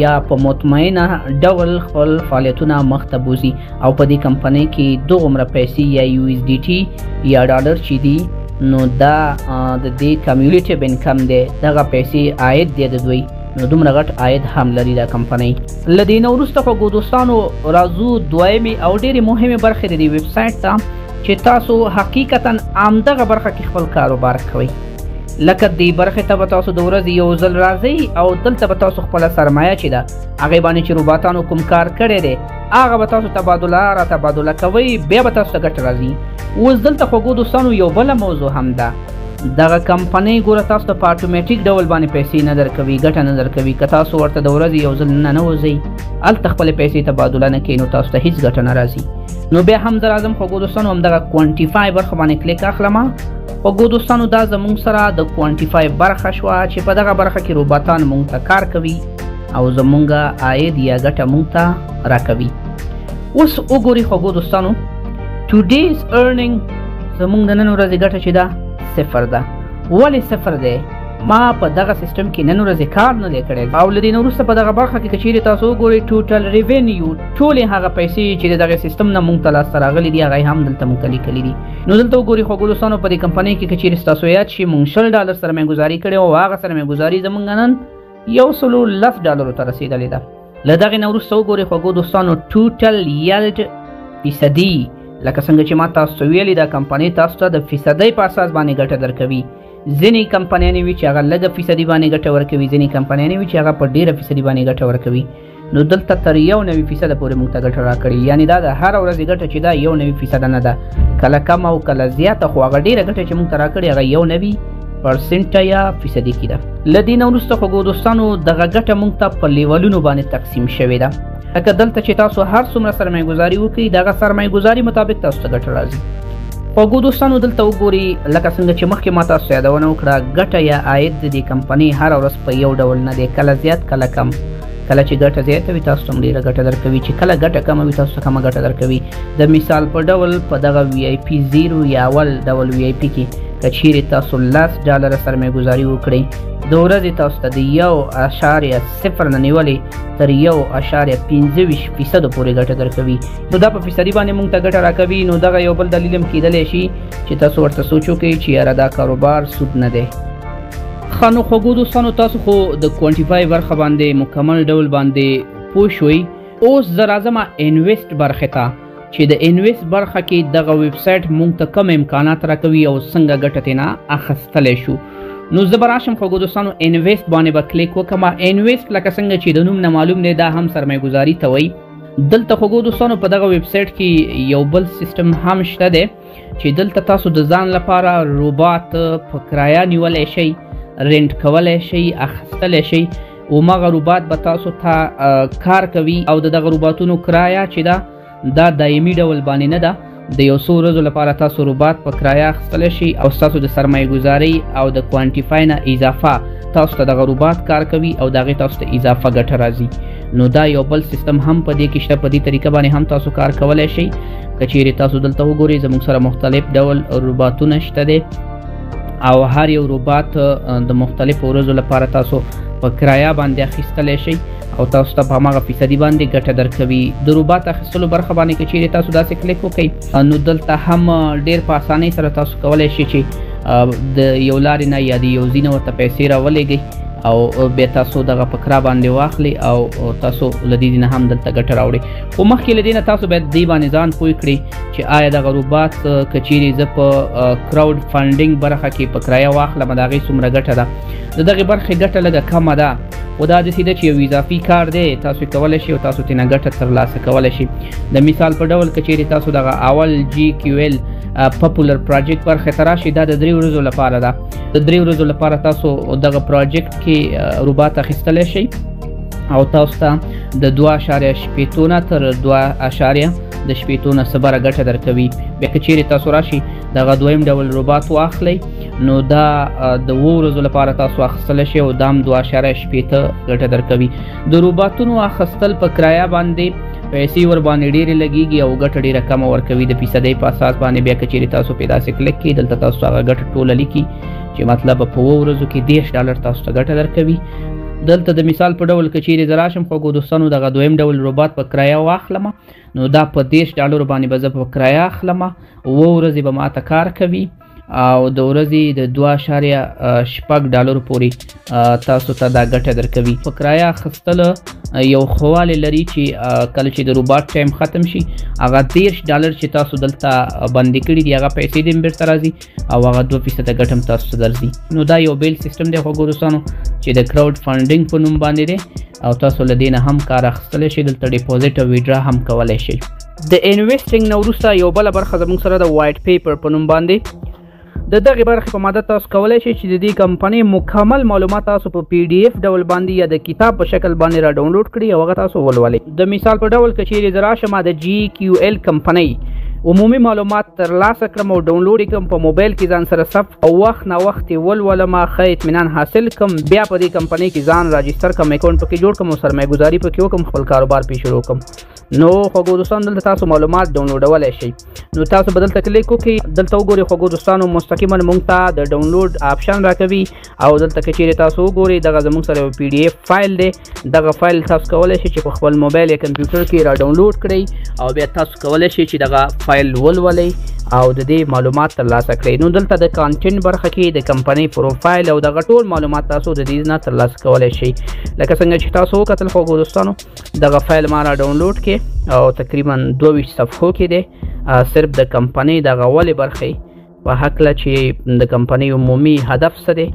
یا په مطمئنه ډول خپل فعالیتونه مخته بوځي او په دې کمپنۍ کې دومره پیسې یا USDT یا ډالر چې دي نو دا د دې کمیولیټیو انکم دی دغه پیسې عاید دی د دوی نو دومره غټ عاید هم لري دا کمپنۍ. له دې نه وروسته خوږو دوستانو راځو دویمې او ډېرې مهمې برخې د دې ویب سایټ ته چې تاسو حقیقتا همدغه برخه کې خپل کاروبار کوئ. لکه دې برخې ته به تاسو د ورځې یو ځل راځئ او دلته به تاسو خپله سرمایه چې ده هغې باندې چې روباتانو کوم کار کړی دی هغه به تاسو تبادله را تبادله کوئ بیا به تاسو ته ګټه راځي. اوس دلته خوږو دوستانو یو بله موضوع هم ده. دغه کمپنۍ ګوره تاسو ته په اټومیټیک ډول باندې پیسې نه درکوي ګټه نه درکوي. که تاسو ورته د ورځې یو ځل ننوځئ هلته خپلې پیسې تبادله نه کوئ نو تاسو ته هېڅ ګټه نه راځي. نو بیا هم زه راځم خوږو دوستانو همدغه کوانټیفای برخه باندې کلیک اخلم. خوږو دوستانو دا زموږ سره د کوانټیفای برخه شوه چې په دغه برخه کې روباتان موږ ته کار کوي او زموږ عاید یا ګټه موږ ته راکوي. اوس وګورئ خوږو دوستانو ټوډیز ارنینګ زموږ د نن ورځې ګټه چې ده صفر ده. ولې صفر دی؟ ما په دغه سیستم کې نن ورځې کار نه دی کړی او له دې نه وروسته په دغه برخه کې که چیرې تاسو وګورئ ټوټل ریونیو ټولې هغه پیسې چې د دغه سیستم نه موږ ته لاسته راغلي دي هغه هم دلته موږ ته لیکلي دي. نو دلته وګورئ خوږو دوستانو په دې کمپنۍ کې که چیرې ستاسو یاد شي موږ $10 سرمایه ګزاري کړې او هغه سرمایه ګزاري زموږ نن $110 ته رسېدلې ده. له دغې نه وروسته وګورئ خوږو دوستانو ټوټل یلډ فیصدي لکه څنګه چې ما تاسو ته ویلي دا کمپنۍ تاسو ته د فیصدۍ په اساس باندې ګټه درکوي. ځینې کمپنیانې وي چې هغه لږه فیصدي باندې ګټه ورکوي ځینې کمپنیانې وي چې هغه په ډېره فیصدي باندې ګټه ورکوي. نو دلته تر 91% پورې موږ ته ګټه راکړي یعنې دا د هره ورځې ګټه چې ده 91% نه ده کله کم او کله زیاته خو هغه ډېره ګټه چې موږ ته راکړې هغه 91% یا فیصدي کې ده. له دې نه وروسته خوږو دوستانو دغه ګټه موږ ته په لیولونو باندې تقسیم شوې ده. لکه دلته چې تاسو هر څومره سرمایه ګزاري وکړئ دغه سرمایه ګزاري مطابق تاسو ته ګټه راځي. خوږو دوستانو دلته وګورئ لکه څنګه چې مخکې ما تاسو یادونه وکړه ګټه یا عاید د دې کمپنۍ هره ورځ په یو ډول نه دی کله زیات کله کم. کله چې ګټه زیاته وي تاسو ته هم ډېره ګټه درکوي چې کله ګټه کمه وي تاسو ته کمه ګټه درکوي. د مثال په ډول په دغه VIP 0 یا اول ډول VIP کې که چیرې تاسو $10 سرمایه ګزاري وکړئ د ورځې تاسو ته د 1.0 نه نیولې تر 1.25% پورې ګټه درکوي. نو دا په فیصدي باندې موږ ته ګټه راکوي. نو دغه یو بل دلیل هم کیدلی شي چې تاسو ورته سوچ وکړئ چې یاره دا کاروبار سود نه دی. ښه نو خوږو دوستانو تاسو خو د کوانټیفای برخه باندې مکمل ډول باندې پوه شوئ. اوس زه راځم انویسټ برخې ته چې د انویسټ برخه کې دغه ویب سایټ موږ ته کوم امکانات راکوي او څنګه ګټه ترېنه اخیستلی شو. نو زه به راشم خوږو دوستانو انویسټ باندې به کلیک وکړم. انویسټ لکه څنګه چې د نوم نه معلوم دی دا هم سرمایه ګزاري ته وایي. دلته خوږو دوستانو په دغه ویب سایټ کې یو بل سیستم هم شته دی چې دلته تاسو د ځان لپاره روبات په کرایه نیولی شئ رینټ کولی شئ اخیستلی شئ او مغه روبات به تاسو ته کار کوي او د دغه روباتونو کرایه چې ده دا دایمي ډول باندې نه ده د یو څو ورځو لپاره تاسو روبات په کرایه اخیستلی شي او ستاسو د سرمایه ګزارۍ او د کوانټیفای نه اضافه تاسو ته دغه روبات کار کوي او د هغې تاسو ته اضافه ګټه راځي. نو دا یو بل سیستم هم په دې کې شته. په دې طریقه باندې هم تاسو کار کولی شئ. که چیرې تاسو دلته وګورئ زموږ سره مختلف ډول روباتونه شته دی او هر یو روبات د مختلفو ورځو لپاره تاسو په کرایه باندې اخیستلی شئ او تاسو ته په هماغه فیصدي باندې ګټه درکوي. د روبات اخیستلو برخه باندې که چیرې تاسو داسې کلیک وکئ نو دلته هم ډېر په اسانۍ سره تاسو کولی شئ چې د یو لارې نه یا د یو ځای نه ورته پیسې راولېږئ او بیا تاسو دغه په کرا باندې واخلئ او تاسو له دې نه هم دلته ګټه راوړئ. خو مخکې له دې نه تاسو باید دې باندې ځان پوه کړئ چې آیا دغه روبات که چیرې زه په کراود فنډینګ برخه کې په کرایه واخلم د هغې څومره ګټه ده. د دغې برخې ګټه لږه کمه ده خو دا داسې ده چې یو اضافي کار دی تاسو کولی شئ او تاسو ترېنه ګټه ترلاسه کولی شئ. د مثال په ډول که چیرې تاسو دغه اول GQL پاپولر پروجیکټ برخې ته راشئ دا د 3 ورځو لپاره ده. د 3 ورځو لپاره تاسو دغه پروجیکټ کې روبات اخیستلی شئ او تاسو ته د 2.8 نه تر 2.8 نه صبره ګټه درکوي. بیا که چیرې تاسو راشئ دغه دویم ډول روبات واخلئ نو دا د 2 ورځو لپاره تاسو اخیستلی شئ او دا هم 2.8 ګټه درکوي. د روباتونو اخیستل په کرایه باندې پیسې ور باندې ډېرې لګېږي او ګټه ډېره کمه ورکوي د فیصدۍ په اساس باندې. بیا که چیرې تاسو پې داسې کلیک کړئ دلته تاسو هغه ګټه ټوله لیکي چې مطلب په 2 ورځو کې $10 تاسو ته ګټه درکوي. دلته د مثال په ډول که چیرې زه راشم خوږو دوستانو دغه دویم ډول روبات په کرایه واخلم نو دا په $10 باندې به زه په کرایه اخلم. 2 ورځې به ماته کار کوي او د ورځې د $2.8 پورې تاسو ته دا ګټه درکوي. په کرایه اخیستل یو ښه والی لري چې کله چې د روبات ټایم ختم شي هغه $10 چې تاسو دلته بندي کړي دي هغه پیسې دې هم بېرته راځي او هغه 2% ګټه هم تاسو ته درځي. نو دا یو بیل سیستم دی خوږو دوستانو چې د کراود فنډینګ په نوم باندې دی او تاسو له دې نه هم کار اخیستلی شئ. دلته ډیپوزیټ او ویډرا هم کولی شئ. د انویسټینګ نه وروسته یو بله برخه زموږ سره د وایټ پیپر په نوم باندې د دغې برخې په مدد تاسو کولی شئ چې د دې کمپنۍ مکمل معلومات تاسو په PDF ډول باندې یا د کتاب په شکل باندې را ډاونلوډ کړئ او هغه تاسو ولولئ. د مثال په ډول که چیرې زه راشم د GQL کمپنۍ عمومي معلومات ترلاسه کړم او ډاونلوډ یې کړم په موبایل کې ځان سره ثبت او وخت نه وخت یې ولولم ښه اطمینان حاصل کړم بیا په دې کمپنۍ کې ځان راجستر کړم اکاونټ پکې جوړ کړم او سرمایه ګزاري پکې وکړم خپل کاروبار پې شروع کړم. نو خوږو دوستانو دلته تاسو معلومات ډاونلوډولی شئ. نو تاسو به دلته کلیک وکړئ دلته وګورئ خوږو دوستانو مستقیما موږ ته د ډاونلوډ آپشن راکوي او دلته که چیرې تاسو وګورئ دغه زموږ سره یو PDF فایل دی. دغه فایل تاسو کولی شئ چې په خپل موبایل یا کمپیوټر کې را ډاونلوډ کړئ او بیا تاسو کولی شئ چې دغه فایل ولولئ او د دې معلومات ترلاسه کړئ. نو دلته د کانټینټ برخه کې د کمپنۍ پروفایل او دغه ټول معلومات تاسو د دې نه ترلاسه کولی شئ. لکه څنګه چې تاسو وکتل خوږو دوستانو دغه فایل ما را ډاونلوډ کړ او تقریبا 22 صفحو کې دی صرف د کمپنۍ دغه ولې برخې په هکله چې د کمپنۍ عمومي هدف څه دی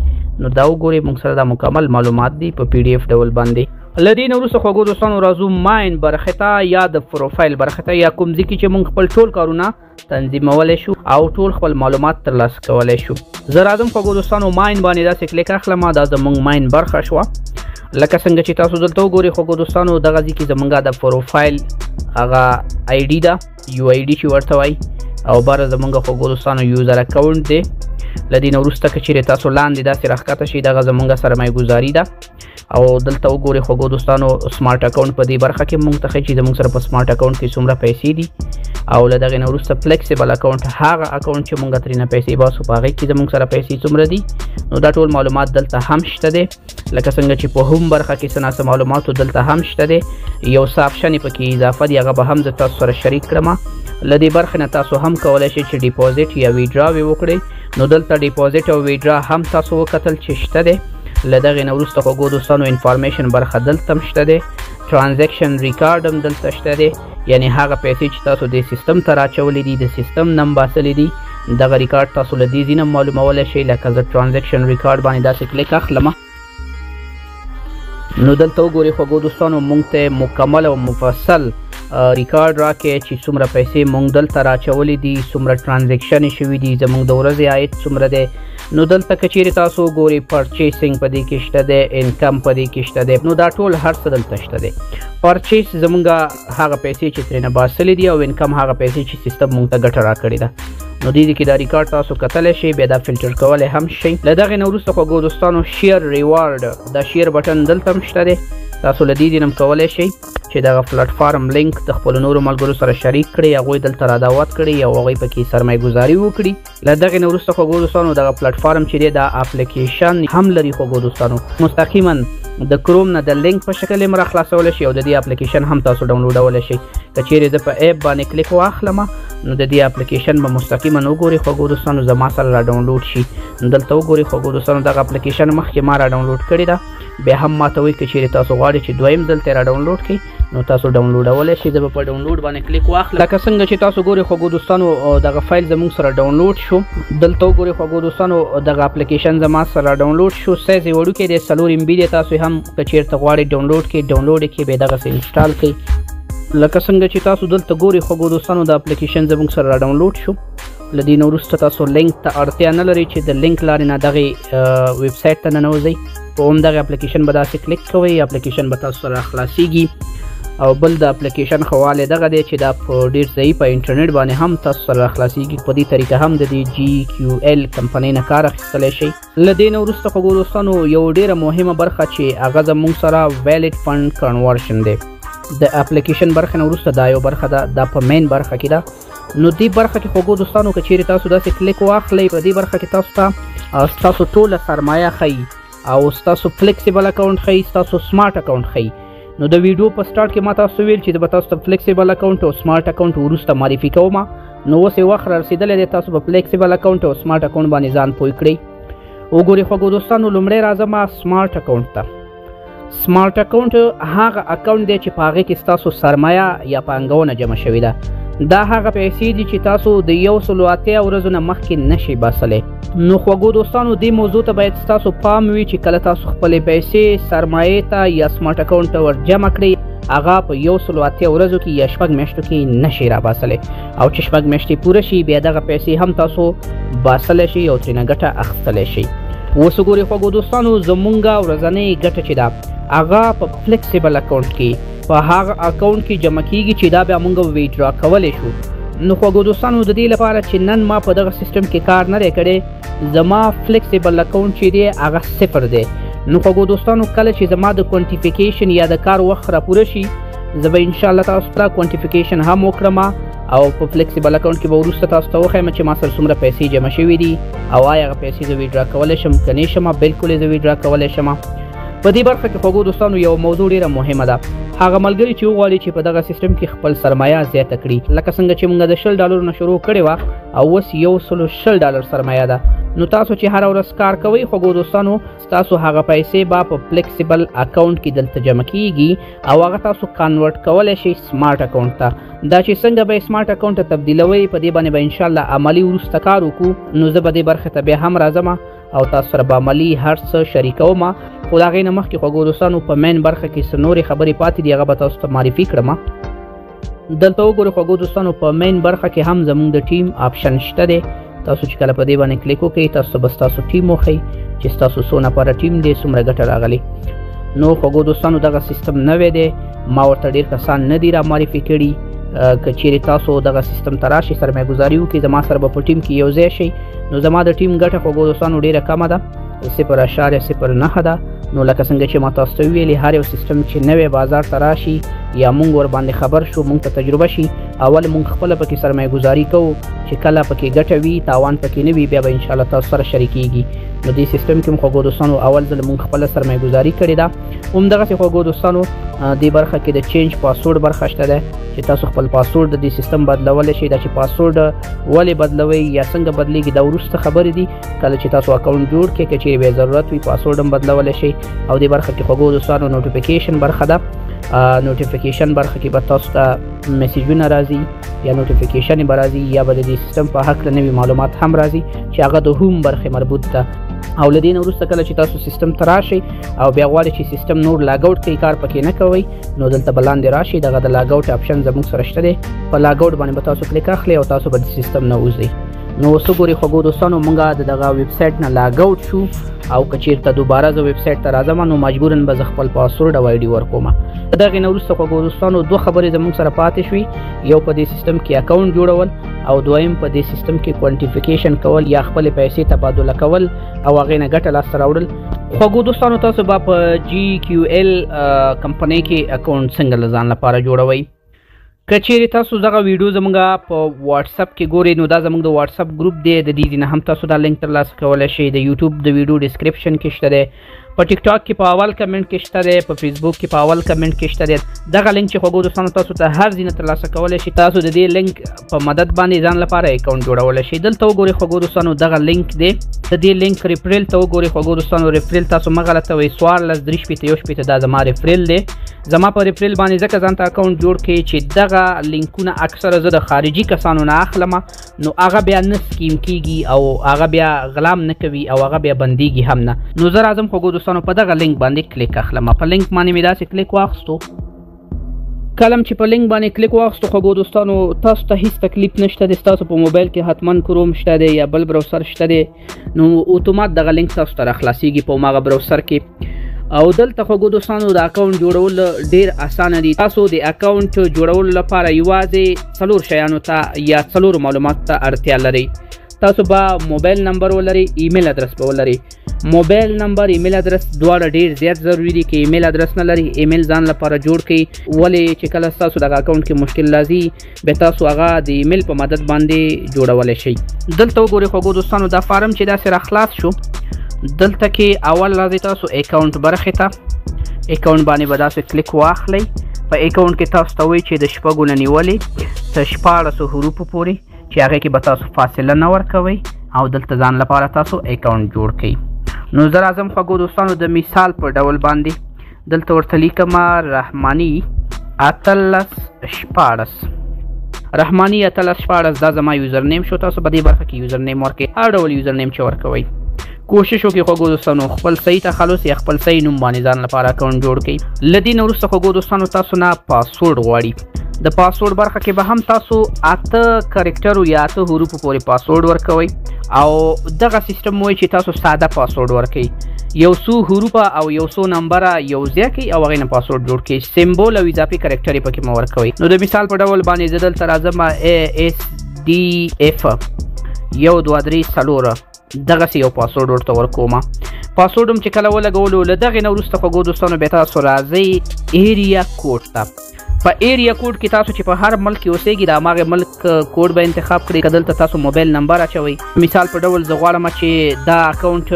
نو دا وګورئ موږ سره دا مکمل معلومات دي په PDF ډول باندې. له دې نه وروسته خوږو دوستانو راځو ماین برخې ته یا د پروفایل برخې ته یا کوم ځای کې چې موږ خپل ټول کارونه تنظیمولی شو او ټول خپل معلومات ترلاسه کولی شو. زه راځم خوږو دوستانو ماین باندې داسې کلیک اخلم دا زموږ ماین برخه شوه. لکه څنګه چې تاسو دلته وګورئ خوږو دوستانو دغه ځای کې زموږ د پروفایل هغه ID ده UID چې ورته وایي او بره زموږ خوږو دوستانو یوزر اکاونټ دی. له دې نه وروسته که چیرې تاسو لاندې داسې راښکته شئ دغه زموږ سرمایه ګزاري ده او دلته وګورئ خوږو دوستانو سمارټ اکاونټ په دې برخه کې موږ ته ښیي چې زموږ سره په سمارټ اکاونټ کې څومره پیسې دي او له دغې نه وروسته فلیکسیبل اکاونټ هغه اکاونټ چې موږ ترېنه پیسې باسو په هغې کې زموږ سره پیسې څومره دي نو دا ټول معلومات دلته هم شته دی. لکه څنګه چې په هم برخه کې څه ناڅه معلوماتو دلته هم شته دی. یو څه آپشن یې پکې اضافه دي هغه به هم زه تاسو سره شریک کړم. له دې برخې نه تاسو هم کولی شئ چې ډیپوزیټ یا ویډرا وکړئ. نو دلته ډیپوزیټ او ویډرا هم تاسو وکتل چې شته دی. له دغې نه وروسته خوږو دوستانو انفارمیشن برخه دلته هم شته دی. ترانزیکشن ریکارډ هم دلته شته دی یعنی هغه پیسې چې تاسو د سیستم ته راچولې دي د سیستم نم باسلې دي دغه ریکارډ تاسو له دې ځای نه معلومولی شئ. لکه زه ترانزیکشن ریکارډ باندې داسې کلیک اخلم نو دلته وګورئ خوږو دوستانو موږ ته مکمل او مفصل ریکارډ راکې چې څومره پیسې مونږ دلته راچولې دي، څومره ټرانزیکشن شوي دي، زمونږ د ورځې عاید څومره دی. نو دلته که چیرې تاسو ګورئ پرچیسینګ په دې کې شته دی، انکم په دې کې شته دی، نو دا ټول هر څه دلته شته دی. پرچیس زمونږ هغه پیسې چې ترېنه باسلې دي او انکم هغه پیسې چې سیستم مونږ ته ګټه راکړې ده. نو دې کې دا ریکارډ تاسو کتلی شئ، بیا دا فلټر کولی هم شئ. له دغې نه وروسته خوږو دوستانو شیر ریوارډ، دا شیر بټن دلته هم شته دی. تاسو له دې نه هم کولی شئ چې دغه پلټفارم لینک د خپلو نورو ملګرو سره شریک کړئ، هغوی دلته را دعوت کړئ او هغوی پکې سرمایه ګزاري وکړي. له دغې نه وروسته خوږو دوستانو دغه پلټفارم چې دی دا اپلیکیشن هم لري. خوږو دوستانو مستقیما د کروم نه د لینک په شکل یې را خلاصولی شئ او د دې اپلیکیشن هم تاسو ډاونلوډولی شئ. که چیرې زه په ایپ باندې کلیک واخلم نو د دې اپلیکیشن به مستقیما وګورئ خوږو دوستانو، زما سره را ډاونلوډ شي. دلته وګورئ خوږو دوستانو دغه اپلیکیشن مخکې ما را ډاونلوډ کړې ده، بیا هم ماته وایي که چیرې تاسو غواړئ چې دویم دلته را ډاونلوډ کړئ نو تاسو ډاونلوډولی شئ. زه به په ډاونلوډ باندې کلیک واخلم. لکه څنګه چې تاسو ګورئ خوږو دوستانو دغه فایل زموږ سره ډاونلوډ شو. دلته وګورئ خوږو دوستانو دغه اپلیکیشن زما سره ډاونلوډ شو. سایز یې وړوکی دی، 4 MB دی. تاسو هم که چیرته غواړئ ډاونلوډ کړئ ډاونلوډ یې کړئ، بیا دغسې انسټال کړئ. لکه څنګه چې تاسو دلته ګورئ خوږو دوستانو د اپلیکیشن زموږ سره را ډاونلوډ شو. له دې نه وروسته تاسو لینک ته اړتیا نه لرئ چې د لینک لارې نه دغې ویب سایټ ته ننوځئ. په همدغې اپلیکیشن به داسې کلیک کوئ، اپلیکیشن به تاسو سره خلاصیږي. او بل د اپلیکیشن خواله دغه دی چې دا په ډېر ضعیف په انټرنیټ باندې هم تاسو سره خلاصیږي. په دې طریقه هم د دې GQL کمپنۍ نه کار اخیستلی شئ. له دې نه وروسته خوږو دوستانو یو ډېره مهمه برخه چې هغه زموږ سره ویلیډ فنډ کنورشن دی. د اپلیکیشن برخه نه وروسته دا یو برخه ده، دا په مین برخه کې ده. نو دې برخه کې خوږو دوستانو که چیرې تاسو داسې کلیک واخلئ، په دې برخه کې تاسو ته ستاسو ټوله سرمایه ښیي او ستاسو فلیکسیبل اکاونټ ښیي، ستاسو سمارټ اکاونټ ښیي. نو د ویډیو په سټارټ کې ما تاسو ویل چې به تاسو ته فلیکسیبل اکاونټ او سمارټ اکاونټ وروسته معرفي کوم. نو اوس یې وخت را رسېدلی دی، تاسو په فلیکسیبل اکاونټ او سمارټ اکاونټ باندې ځان پوه کړئ. وګورئ خوږو دوستانو لومړی راځم سمارټ اکاونټ ته. سمارټ اکاونټ هغه اکاونټ دی چې په هغې کې ستاسو سرمایه یا پانګونه جمع شوې ده. دا هغه پیسې دي چې تاسو د 180 ورځو نه مخکې نشئ باسلی. نو خوږو دوستانو دې موضوع ته باید ستاسو پام وي چې کله تاسو خپلې پیسې سرمایې ته یا سمارټ اکاونټ ته ور جمع کړئ، هغه په 180 ورځو کې یا 6 میاشتو کې نشئ را باسلی. او چې 6 میاشتې پوره شي بیا دغه پیسې هم تاسو باسلی شئ او ترېنه ګټه اخیستلی شئ. اوس وګورئ خوږو دوستانو زمونږ ورځنۍ ګټه چې ده هغه په فلیکسیبل اکاونټ کې په هغه اکاونټ کې جمع کیږي چې دا بیا موږ ویډرا کولی شو. نو خوږو دوستانو د دې لپاره چې نن ما په دغه سیستم کې کار نه دی کړی، زما فلیکسیبل اکاونټ چې دی هغه 0 دی. نو خوږو دوستانو کله چې زما د کوانټیفیکیشن یا د کار وخت را پوره شي زه به انشاءالله تاسو ته کوانټیفیکیشن هم وکړم او په فلیکسیبل اکاونټ کې به وروسته تاسو ته وښیم چې ما سره څومره پیسې جمع شوي دي او آیا هغه پیسې زه ویډرا کولی شم که نه شم. بلکل یې زه ویډرا کولی شم. په دې برخه کې خوږو دوستانو یو موضوع ډېره مهمه ده. هغه ملګري چې وغواړي چې په دغه سیستم کې خپل سرمایه زیاته کړي، لکه څنګه چې موږ د $10 نه شروع کړې وه او اوس $160 سرمایه ده. نو تاسو چې هره ورځ کار کوئ خوږو دوستانو ستاسو هغه پیسې به په فلیکسیبل اکاونټ کې دلته جمع کیږي او هغه تاسو کنورټ کولی شئ سمارټ اکاونټ ته. دا چې څنګه به سمارټ اکاونټ ته تبدیلوئ په دې باندې به انشاءالله عملي وروسته کار وکړو. نو زه به دې برخې ته بیا هم راځم او تاسو سره به عملي هر څه شریکوم. خو د هغې نه مخکې خوږو دوستانو په مین برخه کې څه نورې خبرې پاتې دي هغه به تاسو ته معرفي کړم. دلته وګورئ خوږو دوستانو په مین برخه کې هم زموږ د ټیم آپشن شته دی. تاسو چې کله په دې باندې کلیک وکړئ تاسو ته به ستاسو ټیم وښیي چې ستاسو څو نفره ټیم دی، څومره ګټه راغلې. نو خوږو دوستانو دغه سیستم نوی دی، ما ورته ډېر کسان نه دي را معرفي کړي. که چیرې تاسو دغه سیستم ته راشئ سرمایه ګزاري وکړئ زما سره به په ټیم کې یو ځای شئ. نو زما د ټیم ګټه خوږو دوستانو ډېره کمه ده، 0.09 ده. نو لکه څنګه چې ما تاسو ته ویلي هر یو سیستم چې نوی بازار ته راشي یا موږ ورباندې خبر شو موږ ته تجربه شي اول موږ خپله پکې سرمایه ګزاري کوو چې کله پکې ګټه وي تاوان پکې نه وي بیا به انشاءالله تاسو سره شریکیږي. نو دې سیستم کې خوږو دوستانو اول ځل موږ خپله سرمایه ګزاري کړې ده. همدغسې خوږو دوستانو دې برخه کې د چینج پاسورډ برخه شته ده چې تاسو خپل پاسورډ د دې سیستم بدلولی شئ. دا چې پاسورډ ولې بدلوئ یا څنګه بدلیږي دا وروسته خبرې دي. کله چې تاسو اکاونټ جوړ کړئ که چیرې بیا ضرورت وي پاسورډ هم بدلولی شئ. او دې برخه کې خوږو دوستانو نوټیفیکیشن برخه ده. نوټیفیکیشن برخه کې به تاسو ته میسیجونه راځي یا نوټیفیکیشن به راځي یا به د دې سیستم په هکله نوي معلومات هم راځي چې هغه د هوم برخې مربوط ده. او لدې نه وروسته کله چې تاسو سیستم ته راشئ او بیا غواړئ چې سیستم نور لاګ آوټ کوي کار پکې نه کوئ نو دلته به لاندې راشئ دغه د لاګ آوټ اپشن زموږ سره شته دی په لاګ آوټ باندې به تاسو کلیک اخلئ او تاسو به د سیستم نه وځئ نو اوس وګورئ خوږو دوستانو موږ د دغه ویب سایټ نه لاګ آوټ شو او که چېرته دوباره زه ویب سایټ ته راځم نو مجبوراً به زه خپل پاسورډ او آی ډي ورکوم د هغې نه وروسته خوږو دوستانو دوه خبرې زموږ سره پاتې شوي یو په دې سیستم کې اکاونټ جوړول او دویم په دې سیستم کې کوانټیفیکیشن کول یا خپلې پیسې تبادله کول او هغې نه ګټه لاسته راوړل خوږو دوستانو تاسو به په GQL کمپنۍ کې اکاونټ څنګه له ځان لپاره جوړوئ که چیرې تاسو دغه ویډیو زموږ په واتساپ کې ګورئ نو دا زموږ د واتساپ ګروپ دی د دې نه هم تاسو دا لینک ترلاسه کولی شئ د یوټیوب د ویډیو ډسکرپشن کې شته دی په ټیک ټاک کې په اول کمنټ کې شته دی په فیسبوک کې په اول کمنټ کې شته دی دغه لینک چې خوږو دوستانو تاسو ته هر ځای نه ترلاسه کولی شئ تاسو د دې لینک په مدد باندې ځان لپاره اکاونټ جوړولی شئ دلته وګورئ خوږو دوستانو دغه لینک دی د دې لینک ریفریل ته وګورئ خوږو دوستانو ریفریل تاسو مه غلطوئ 14 دا زما ریفریل دی زما په ریفریل باندې ځکه ځان ته اکاونټ جوړ کړئ چې دغه لینکونه اکثره زه د خارجي کسانو نه اخلم نو هغه بیا نه سکیم کیږي او هغه بیا غلام نه کوي او هغه بیا بندیږي هم نه نو زه راځم خوږو دوستانو په دغه لینک باندې کلیک اخلم په لینک باندې مې داسې کلیک واخیستو کلم چې په لینک باندې کلیک واخیستو خوږو دوستانو تاسو ته هیڅ تکلیف نشته دی ستاسو په موبایل کې حتما کروم شته دی یا بل براوسر شته دی نو اتومات دغه لینک تاسو ته راخلاصیږي په هماغه براوسر کې او دلته خوږو دوستانو د اکاونټ جوړول ډیر اسانه دي تاسو د اکاونټ جوړولو لپاره یوازې 4 شیانو ته یا 4 معلوماتو ته اړتیا لرئ تاسو به موبایل نمبر ولرئ ایمیل ادرس به ولرئ موبایل نمبر ایمیل ادرس دواړه ډیر زیات ضروری دي که ایمیل ادرس نه لرئ ایمیل ځان لپاره جوړ کړئ ولې چې کله ستاسو دغه اکاونټ کې مشکل راځي بیا تاسو هغه د ایمیل په مدد باندې جوړولی شئ دلته وګورئ خوږو دوستانو دا فارم چې داسې راخلاص شو دلته کې اول راځي تاسو اکاونټ برخې ته اکاونټ باندې به داسې کلیک واخلئ په اکاونټ کې تاسو ته وایي چې د شپږو نه نیولې تر 14 حروفو پورې چې هغې کې به تاسو فاصله نه ورکوئ او دلته ځان لپاره تاسو اکاونټ جوړ کړئ نو زه راځم خوږو دوستانو د مثال په ډول باندې دلته ورته لیکم رحماني 1814 دا زما یوزر نیم شو تاسو په دې برخه کې یوزر نیم ورکړئ هر ډول یوزر نیم چې ورکوئ کوشش وکړئ خوږو دوستانو خپل صحیح تخلص یا خپل صحیح نوم باندې ځان لپاره اکاونټ جوړ کړئ له دې نه وروسته خوږو دوستانو تاسو نه پاسورډ غواړي د پاسورډ برخه کې به هم تاسو 8 کرکټرو یا 8 حروفو پورې پاسورډ ورکوئ او دغه سیستم وایي چې تاسو ساده پاسورډ ورکړئ یو څو حروفه او یو څو نمبره یو ځای کړئ او هغې نه پاسورډ جوړ کړئ سیمبول او اضافي کرکټر یې پکې مه ورکوئ نو د مثال په ډول باندې زه دلته راځم ASDF 1 2 3 4 دغسې یو پاسورډ ورته ورکوم پاسورډ هم چې کله ولګولو له دغې نه وروسته خوږو دوستانو بیا تاسو راځئ ایریا کوډ ته په ایریا کوډ کې تاسو چې په هر ملک کې اوسېږي د هماغې ملک کوډ به انتخاب کړئ که دلته تاسو موبایل نمبر اچوئ مثال په ډول زه غواړم چې دا اکاونټ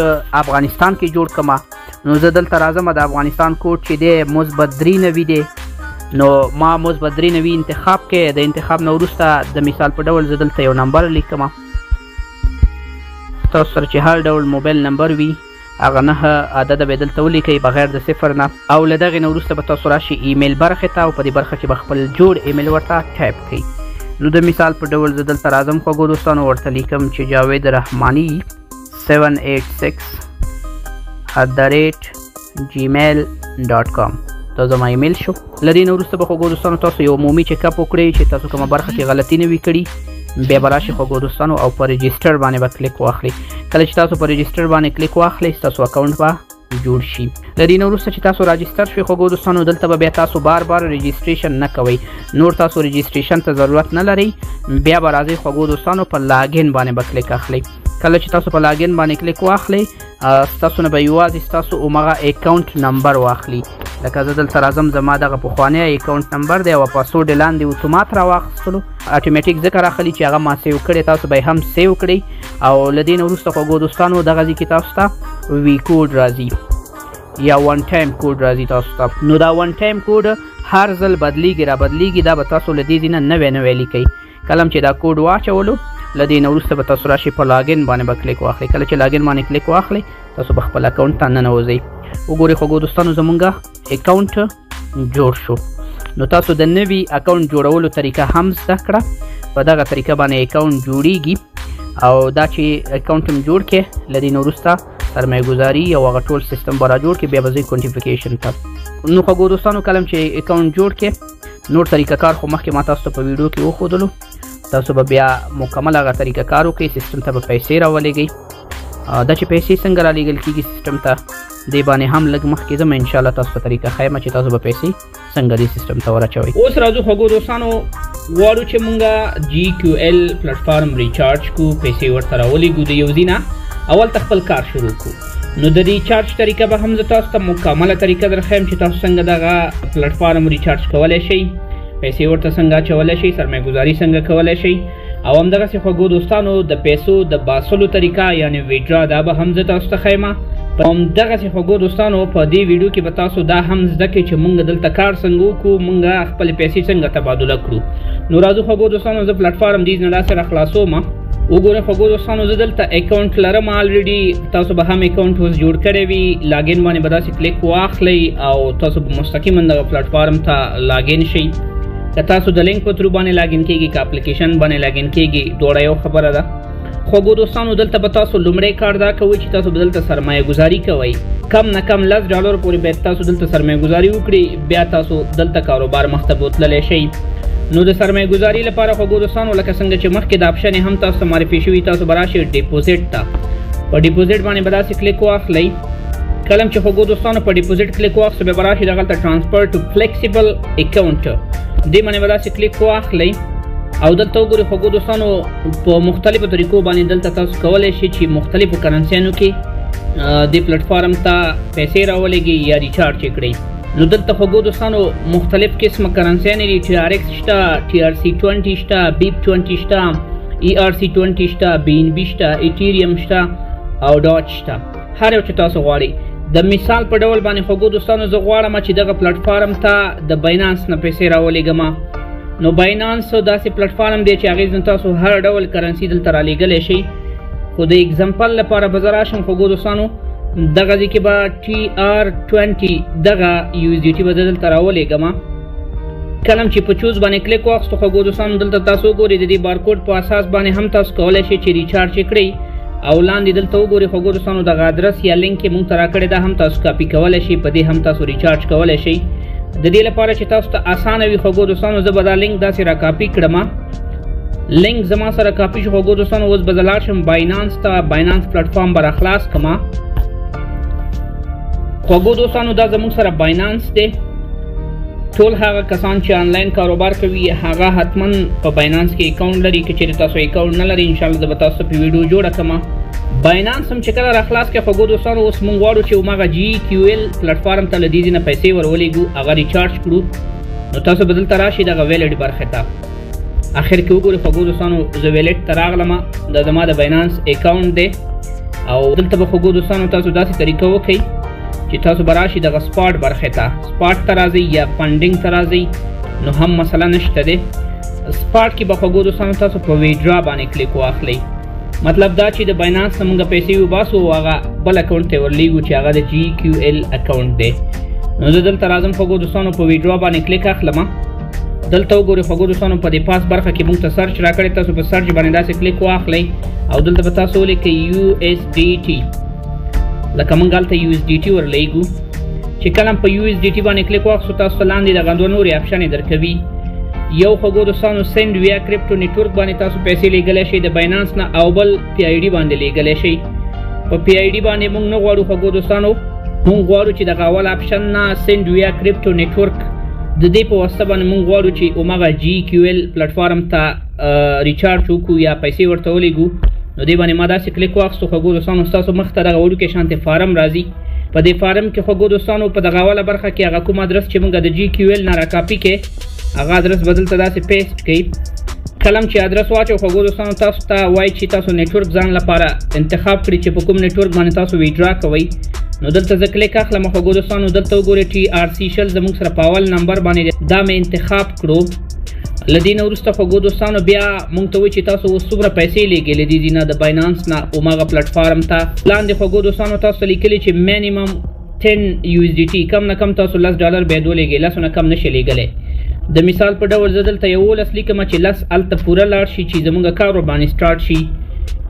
افغانستان کې جوړ کړم نو زه دلته راځم د افغانستان کوډ چې دی -93 دی نو ما -93 انتخاب کې د انتخاب نه وروسته د مثال په ډول زه دلته یو نمبر لیکم تاسو سره چې هر ډول موبایل نمبر وي هغه 9 عدد به دلته ولیکئ بغیر د صفر نه او له دغې نه وروسته به تاسو راشئ ایمیل برخې ته او په دې برخه کې به خپل جوړ ایمیل ورته ټایپ کړئ نو د مثال په ډول زه دلته راځم خوږو دوستانو ورته لیکم چې جاوید رحماني 786@gmail.com دا زما ایمیل شو له دې نه وروسته به خوږو دوستانو تاسو یو عمومي چیک اپ وکړئ چې تاسو کومه برخه کې غلطي نه وي کړي بیا به راشئ خوږو دوستانو او په رجسټر باندې به کلیک واخلئ کله چې تاسو په رجسټر باندې کلیک واخلئ ستاسو اکاونټ به جوړ شي له دې نه وروسته چې تاسو راجسټر شئ خوږو دوستانو دلته به بیا تاسو بار رجسټریشن نه کوئ نور تاسو رجسټریشن ته ضرورت نه لرئ بیا به راځئ خوږو دوستانو په لاګین باندې به کلیک اخلئ کله چې تاسو په لاګین باندې کلیک واخلئ ستاسو نه به یوازې ستاسو همغه اکاونټ نمبر واخلي لکه زه دلته راځم زما دغه پخوانی اکاونټ نمبر دی او پاسورډ یې لاندې اتومات راواخیستلو اټومیټیک ځکه راخلي چې هغه ما سیو کړی تاسو به یې هم سیو کړئ او له دې نه وروسته خوږو دوستانو دغه ځای کې تاسو ته وي کوډ راځي یا ون ټایم کوډ راځي تاسو ته نو دا ون ټایم کوډ هر ځل بدلیږي را بدلیږي دا به تاسو له دې ځای نه نوی لیکئ کله چې دا کوډ واچولو له دې نه وروسته به تاسو راشئ په لاګین باندې به کلیک واخلئ کله چې لاګین باندې کلیک واخلئ تاسو به خپل اکاونټ ته ننوځئ وګورئ خوږو دوستانو زمونږ اکاونټ جوړ شو نو تاسو د نوي اکاونټ جوړولو طریقه هم زده کړه په دغه طریقه باندې اکاونټ جوړیږي او دا چې اکاونټ هم جوړ کړې له دې نه وروسته سرمایه ګزاري او هغه ټول سیستم به را جوړ کړي. بیا به ځئ کونټیفیکیشن ته. نو خوږو دوستانو کله چې اکاونټ جوړ کړې نور طریقه کار خو مخکې ما تاسو ته په ویډیو کې وښودلو. تاسو به بیا مکمل هغه طریقه کار وکړئ. سیستم ته به پیسې راولېږئ. دا چې پیسې څنګه رالیږل کېږي سیستم ته دې باندې هم لږ مخکې ځم انشاءالله تاسو په طریقه ښیم چې تاسو به پیسې څنګه دې سیستم ته ورچوئ. اوس راځو خوږو دوستانو غواړو چې مونږه GQL پلیټفارم ریچارج کو پیسې ورته راولېږو د یو ځای نه. اول ته خپل کار شروع کو. نو د ریچارج طریقه به هم زه تاسو ته مکمله طریقه درښیم چې تاسو څنګه دغه پلیټفارم ریچارج کولی شئ، پیسې ورته څنګه اچولی شئ، سرمایه ګزاري څنګه کولی شئ، او همدغسې خوږو دوستانو د پیسو د باسلو طریقه یعنې ویډرا دا به هم زه تاسو ته ښیم. همدغسې خوږو دوستانو په دې ویډیو کې به تاسو دا هم زده کړئ چې مونږ دلته کار څنګه وکړو، مونږ خپلې پیسې څنګه تبادله کړو. نو راځو خوږو دوستانو زه پلیټفارم دې نه داسې راخلاصوم. وګورئ خوږو دوستانو زه دلته اکاونټ لرم الریډي. تاسو به هم اکاونټ اوس جوړ کړی وي. لاګین باندې به داسې کلیک واخلئ او تاسو به مستقیما دغه پلیټفارم ته لاګین شئ. که تاسو د لینک په تھرو باندې لاګین کېږي که اپلیکیشن باندې لاګین کېږي دواړه یو خبره ده. خوږو دوستانو دلته به تاسو لومړی کار دا کوئ چې تاسو به دلته سرمایه گزاري کوئ. کم نه کم $10 پورې باید تاسو دلته سرمایه گزاري وکړئ. بیا تاسو دلته کاروبار مخته بوتللی شئ. نو د سرمایه گزاري لپاره خوږو دوستانو لکه څنګه چې مخکې د آپشن هم تاسو ته معرفي شوي تاسو به راشئ ډیپوزیټ ته. په ډیپوزیټ باندې به داسې کلیک واخلئ. کله چې خوږو دوستانو په ډیپوزیټ کلیک واخلئ بیا به راشئ دغلته ټرانسفر ټو فلیکسیبل اکاونټ دې باندې به داسې کلیک واخلئ او دلته وګورئ خوږو دوستانو په مختلفو طریقو باندې دلته تاسو کولی شئ چې مختلفو کرنسیانو کې دې پلیټفارم ته پیسې راولېږئ یا ریچارج یې کړئ. نو دلته خوږو دوستانو مختلف قسمه کرنسیانې دي. TRX شته، TRC20 شته، BIP20 شته، ERC20 شته، BNB شته، ایتیریم شته او ډاج شته. هر یو چې تاسو غواړئ. د مثال په ډول باندې خوږو دوستانو زه غواړم چې دغه پلیټفارم ته د باینانس نه پیسې راولېږم. نو باینانس داسې پلیټفارم دی چې هغې نه تاسو هر ډول کرنسي دلته رالیږلی شئ. خو د اګزامپل لپاره به زه راشم خوږو دوستانو دغه ځای کې به TR20 دغه USDT به زه دلته راولېږم. کله چې په چوز باندې کلیک واخیستو خوږو دوستانو دلته تاسو وګورئ د دې بارکوډ په اساس باندې هم تاسو کولی شئ چې ریچارج یې کړئ. او لاندې دلته وګورئ خوږو دوستانو دغه ادرس یا لینک یې مونږ ته راکړی دا هم تاسو کاپي کولی شئ. په دې هم تاسو ریچارج کولی شئ. د دې لپاره چې تاسو ته اسانه وي خوږو دوستانو زه به دا لینک داسې را کاپي کړم. لینک زما سره کاپي شو خوږو دوستانو. اوس به زه لاړ شم باینانس ته. باینانس پلیټفارم به راخلاص کړم. خوږو دوستانو دا زموږ سره باینانس دی. ټول هغه کسان چې آنلاین کاروبار کوي هغه حتما په باینانس کې اکاونټ لري. که چېرې تاسو اکاونټ نه لرئ انشاءالله زه به تاسو په ویډیو جوړه کړم. باینانس هم چې کله راخلاص کړئ خوږو دوستانو اوس مونږ غواړو چې هماغه GQL پلیټفارم ته له دې ځای نه پیسې ورولېږو هغه ریچارج کړو. نو تاسو به دلته راشئ دغه ویلټ برخې ته. اخر کې وګورئ خوږو دوستانو زه ویلټ ته راغلم. دا زما د باینانس اکاونټ دی او دلته به خوږو دوستانو تاسو داسې طریقه وکړئ چې تاسو به راشئ دغه سپاټ برخې ته. سپاټ ته راځئ یا فنډینګ ته راځئ نو هم مسله نشته دی. سپاټ کې به خوږو دوستانو تاسو په ویډرا باندې کلیک واخلئ. مطلب دا چې د باینانس نه مونږ پیسې وباسو او هغه بل اکاونټ ته ورلیږو چې هغه د GQL اکاونټ دی. نو زه دلته راځم خوږو دوستانو په ویډرا باندې کلیک اخلم. دلته وګورئ خوږو دوستانو په دې پاس برخه کې مونږ ته سرچ راکړی. تاسو په سرچ باندې داسې کلیک واخلئ او دلته به تاسو ولیکئ USDT. لکه مونږ هلته USDT ورلیږو. چې کله په USDT باندې کلیک واخیستو تاسو ته لاندې دغه دوه نورې آپشنې درکوي. یو خوږو دوستانو سینډ ویا کرپټو نیټورک باندې تاسو پیسې لیږلی شئ د باینانس نه او بل PID باندې لیږلی شئ. په PID باندې مونږ نه غواړو خوږو دوستانو. مونږ غواړو چې دغه اول آپشن نه سینډ ویا کرپټو نیټورک د دې په واسطه باندې مونږ غواړو چې هماغه GQL پلیټفارم ته ریچارج وکړو یا پیسې ورته ولیږو. نو دې باندې ما داسې کلیک واخیستو خوږو دوستانو ستاسو مخ ته دغه وړوکی شانتې فارم راځي. په دې فارم کې خوږو دوستانو په دغه اوله برخه کې هغه کوم ادرس چې مونږ د GQL نه راکاپي کې هغه ادرس به دلته داسې پیسټ کړئ. کله چې ادرس واچو خوږو دوستانو تاسو ته وایي چې تاسو نیټورک ځان لپاره انتخاب کړئ چې په کوم نیټورک باندې تاسو ویډرا کوئ. نو دلته زه کلیک اخلم خوږو دوستانو. دلته وګورئ TRC شل زموږ سره په اول نمبر باندې دا مې انتخاب کړو. له دې نه وروسته خوږو دوستانو بیا مونږ ته وایي چې تاسو اوس څومره پیسې لیږلې دي نه د باینانس نه هماغه پلیټفارم ته. لاندې خوږو دوستانو تاسو ته لیکلي چې مینیمم 10 USDT کم نه کم تاسو $10 باید ولېږئ. 10 نه کم نشئ لیږلی. د مثال په ډول زه دلته 11 لیکم چې 10 هلته پوره لاړ شي چې زموږ کار ورباندې سټارټ شي.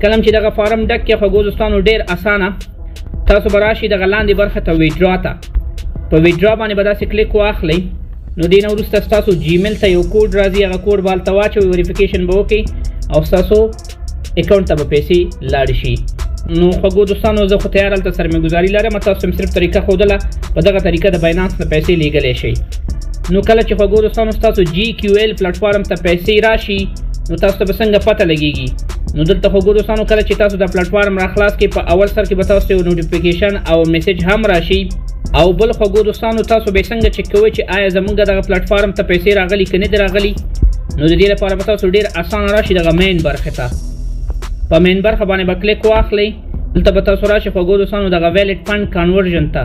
کله چې دغه فارم ډک کړئ خوږو دوستانو ډېر اسانه تاسو به راشئ دغه لاندې برخه ته ویډرا ته په ویډرا باندې به داسې کلیک واخلئ نو دې نه وروسته ستاسو جیمیل ته یو کوډ راځي هغه کوډ به هلته واچوئ وریفیکیشن به وکړئ او ستاسو اکاونټ ته به پیسې لاړې شي نو خوږو دوستانو زه خو تیار هلته سرمایه‌ګذاري لرم تاسو هم صرف طریقه ښودله په دغه طریقه د باینانس نه پیسې لیږلی شئ نو کله چې خوږو دوستانو ستاسو GQL پلیټفارم ته پیسې راشي نو تاسو ته به څنګه پته لګیږي نو دلته خوږو دوستانو کله چې تاسو د پلیټفارم راخلاص کړئ په اول سر کې به تاسو ته یو نوټیفیکیشن او میسج هم راشي او بل خوږو دوستانو تاسو به څنګه چک کوئ چې آیا زمونږ دغه پلیټفارم ته پیسې راغلي که نه دي راغلي نو د دې لپاره به تاسو ډېر اسانه راشي دغه مین برخې ته په مین برخه باندې به کلیک واخلئ دلته به تاسو راشئ خوږو دوستانو دغه ویلیډ فنډ کنورژن ته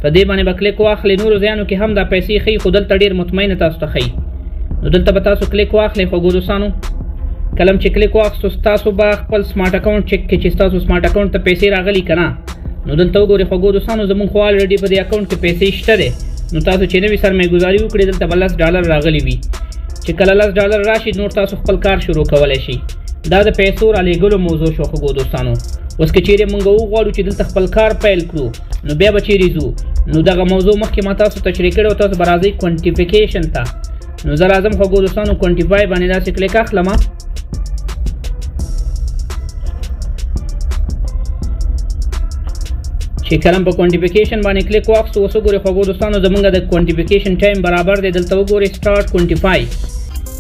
په دې باندې به کلیک واخلئ نورو ځایانو کې هم دا پیسې ښیي خو دلته ډېر مطمئنه تاسو ته ښیي نو دلته به تاسو کلیک واخلئ خوږو دوستانو کله چې کلیک واخستو تاسو به خپل سمارټ اکاونټ چک کړئ چې ستاسو سمارټ اکاونټ ته پیسې راغلي که نه نو دلته وګورئ خوږو دوستانو زموږ خو الریډي په دې اکاونټ کې پیسې شته دی نو تاسو چې نوي سرمایه‌ګذاري وکړئ دلته به $10 راغلي وي چې کله $10 راشي نور تاسو خپل کار شروع کولی شئ دا د پیسو رالیږلو موضوع شو خوږو دوستانو اوس که چیرې موږ وغواړو چې دلته خپل کار پیل کړو نو بیا به چیرې ځو نو دغه موضوع مخکې ما تاسو تشریح کړې او تاسو به راځئ کوانټیفیکیشن ته نو زه راځم خوږو دوستانو کوانټیفای باندې داسې کلیک اخلم چې کلم په کوانټیفیکیشن باندې کلیک واخستو اوس وګورئ خوږو دوستانو زمونږ د کوانټیفیکیشن ټایم برابر دی دلته وګورئ سټارټ کوانټیفای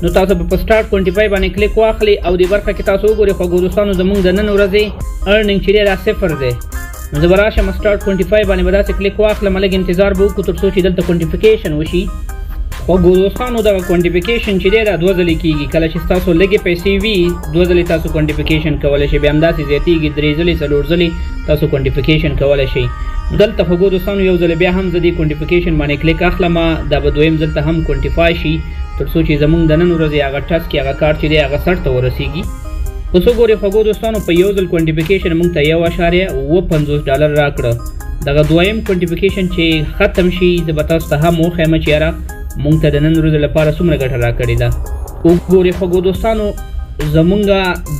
نو تاسو په سټارټ کوانټیفای باندې کلیک واخلئ او دې برخه کې تاسو وګورئ خوږو دوستانو زمونږ د نن ورځې ارننګ چې دی دا 0 دی نو زه به راشم سټارټ کوانټیفای باندې به داسې کلیک واخلم لږ انتظار به وکړو تر څو چې دلته کوانټیفیکیشن وشي خوږو دوستانو دغه کوانټیفیکیشن چې دی دا 2 ځلې کېږي کله چې ستاسو لږې پیسې وي 2 ځلې تاسو کوانټیفیکیشن کولی شئ بیا همداسې زیاتېږي 3 ځلې 4 ځلې تاسو کوانټیفیکیشن کولی شئ دلته خوږو دوستانو یو ځل بیا هم زه دې کوانټیفیکیشن باندې کلیک اخلم دا به دویم ځل ته هم کوانټیفای شي تر څو چې زمونږ د نن ورځې هغه ټسک کې هغه کار چې دی هغه سر ته ورسیږي اوس وګورئ خوږو دوستانو په یو ځل کوانټیفیکیشن موږ ته $1.50 راکړه دغه دویم کوانټیفیکیشن چې ختم شي زه به تاسو ته هم وښیم چې یاره موږ ته د نن ورځې لپاره څومره ګټه راکړې ده وګورئ خوږو دوستانو زمونږ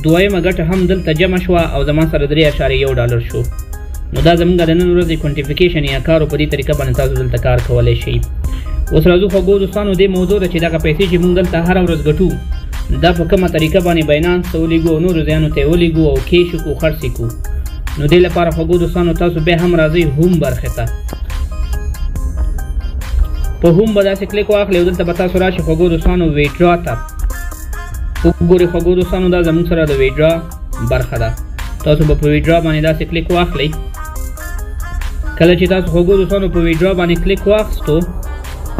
دویمه ګټه هم دلته جمع شوه او زما سره $3.1 شو نو دا زمونږ د نن ورځې کوانټیفیکیشن یا کار په دې طریقه باندې تاسو دلته کار کولی شئ اوس راځو خوږو دوستانو دې موضوع ده چې دغه پیسې چې موږ دلته هره ورځ ګټو دا په کومه طریقه باندې باینانس ته ولیږو او نورو ځایانو ته یې ولیږو او کیش وکړو خرڅ یې کړو نو دې لپاره خوږو دوستانو تاسو بیا هم راځئ هوم برخې ته په هوم به داسې کلیک واخلئ او دلته به تاسو راشئ خوږو دوستانو ویډرا ته وګورئ خوږو دوستانو دا زموږ سره د ویډرا برخه ده تاسو به په ویډرا باندې داسې کلیک واخلئ کله چې تاسو خوږو دوستانو په ویډرا باندې کلیک واخستو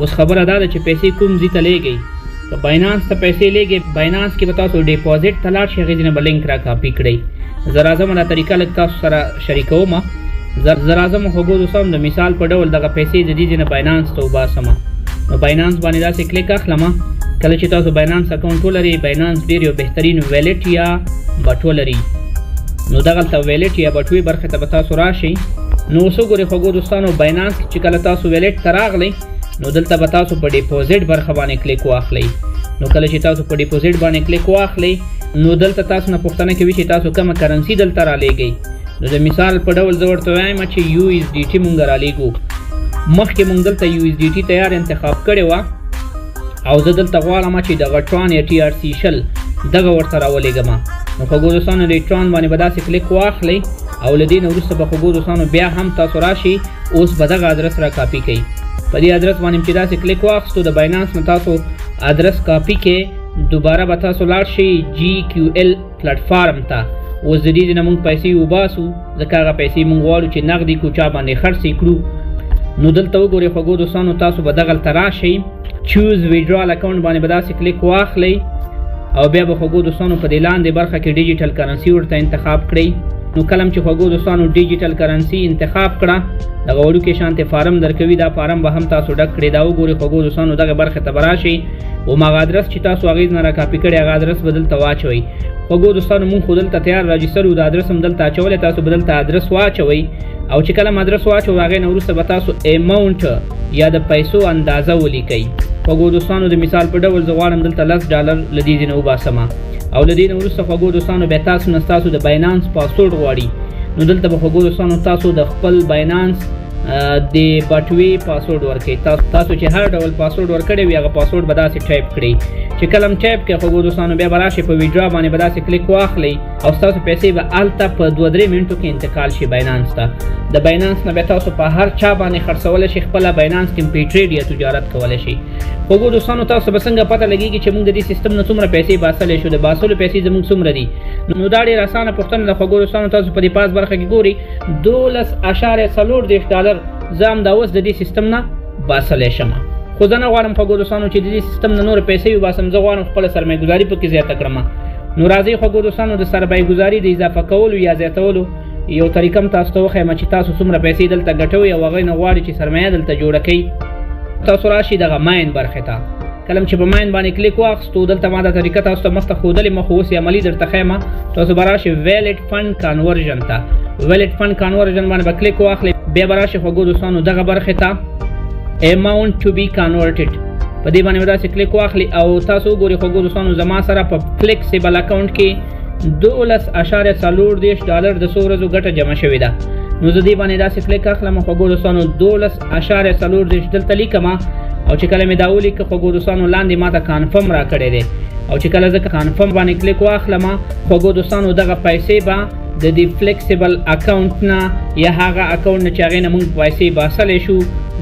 اوس خبره دا ده چې پیسې کوم ځای ته لیږئ که باینانس ته پیسې لیږئ باینانس کې به تاسو ډیپازټ ته لاړ شئ هغې ځای نه به لینک را کاپي کړئ زه راځم دا طریقه لږ تاسو سره شریکوم زه راځم خوږو دوستانو د مثال په ډول دغه پیسې د دې ځای نه باینانس ته وباسم نو باینانس باندې داسې کلیک اخلم کله چې تاسو باینانس اکاونټ ولرئ باینانس ډېر یو بهترین ویلیټ یا بټوه لري نو دغلته ویلیټ یا بټوې برخې ته به تاسو راشئ نو اوس وګورئ خوږو دوستانو باینانس چې کله تاسو ویلیټ ته راغلی نو دلته به تاسو په ډیپوزیټ برخه باندې کلیک واخلئ نو کله چې تاسو په ډیپوزیټ باندې کلیک واخلئ نو دلته تاسو نه پوښتنه کوي چې تاسو کومه کرنسي دلته رالیږئ نو د مثال په ډول زه ورته وایم چې USDT مونږ رالیږو مخکې مونږ دلته USDT تیار انتخاب کړې وه او زه دلته غواړم چې دغه ټران یا TRC شل دغه ورته راولېږم نو خوږو دوستانو د ټران باندې به داسې کلیک واخلئ او له دې نه وروسته به خوږو دوستانو بیا هم تاسو راشئ اوس به دغه ادرس را کاپي کوئ په دې ادرس باندې چې داسې کلیک واخستو د باینانس نه تاسو ادرس کاپي کې دوباره به تاسو لاړ شئ GQL پلیټفارم ته اوس د دې نه موږ پیسې وباسو ځکه هغه پیسې موږ غواړو چې نغدي کړو چا باندې خرڅ یې کړو نو دلته وګورئ خوږو دوستانو تاسو به دغلته راشئ چوز ویډرال اکاونټ باندې به داسې کلیک واخلئ او بیا به خوږو دوستانو په دې لاندې برخه کې ډیجیټل کرنسي ورته انتخاب کړئ نو کلم چې خوږو دوستانو ډیجیټل کرنسي انتخاب کړه دغه وړوکی شانتې فارم درکوي دا فارم به هم تاسو ډک کړئ دا وګورئ خوږو دوستانو دغه برخې ته به راشئ هماغه ادرس چې تاسو هغې نه را کاپي کړی هغه ادرس به دلته واچوئ خوږو دوستانو مونږ خو دلته تیار راجستر وو د ادرس هم دلته اچولی تاسو به دلته ادرس واچوئ او چې کله ادرس واچو هغې نه وروسته به تاسو اماونټ یا د پیسو اندازه ولیکئ خوږو دوستانو د مثال په ډول زه غواړم دلته $10 له دې ځای نه وباسم او له دې نه وروسته خوږو دوستانو بیا تاسو نه ستاسو د باینانس پاسورډ غواړي نو دلته به خوږو دوستانو تاسو د خپل باینانس د بټوي پاسورډ ورکړئ. تاسو چې هر ډول پاسورډ ورکړی وي هغه پاسورډ به داسې ټایپ کړئ چې کله هم ټایپ کړئ خوږو دوستانو بیا به راشئ په ویډرا باندې به داسې کلیک واخلئ او ستاسو پیسې به هلته په 2-3 منټو کې انتقال شي باینانس ته. د باینانس نه بیا تاسو په هر چا باندې خرڅولی شئ، خپله باینانس کې پې ټریډ یا تجارت کولی شئ. خوږو دوستانو تاسو به څنګه پته لګېږي چې موږ د دې سیستم نه څومره پیسې باسلی شو، د باسلو پیسې زموږ څومره دي؟ نو دا ډېره اسانه پوښتنه ده خوږو دوستانو. تاسو په دې پاس برخه کې ګورئ $12.40 زه هم دا اوس د دې سیستم نه باسلی شم. خو زه نه غواړم خوږو دوستانو چې د دې سیستم نه نورې پیسې وباسم، زه غواړم خپله سرمایه ګزاري پکې زیاته کړم. نو راځئ خوږو دوستانو د سرمایه ګزاري د اضافه کولو یا زیاتولو یو طریقه هم تاسو ته وښیم چې تاسو څومره پیسې دلته ګټوئ او هغوی نه غواړئ چې سرمایه دلته جوړه کوئ. تاسو راشئ دغه ماین برخې ته. کله چې په ماین باندې کلیک واخیستو دلته ما دا طریقه تاسو ته مخته ښودلې، مخ اوس یې عملي درته ښیم. تاسو به راشئ ویلټ فنډ کنورژن ته. ویلټ فنډ کنورژن باندې به کلیک واخلئ، بیا به راشئ خوږو دوستانو دغه برخې ته اماونټ ټو بي کنورټډ په دې باندې به داسې کلیک واخلئ او تاسو وګورئ خوږو دوستانو زما سره په فلیکسیبل اکاونټ کې $12.40 د څو ورځو ګټه جمع شوې ده. نو زه دې باندې داسې کلیک اخلم خوږو دوستانو $12.40 دلته لیکم او چې کله مې دا ولیکه خوږو دوستانو لاندې ماته کانفرم را کړی دی او چې کله زه کانفرم باندې کلیک واخلم خوږو دوستانو دغه پیسې به د دې فلیکسیبل اکاونټ نه یا هغه اکاونټ نه چې هغې نه موږ پیسې باسلی شو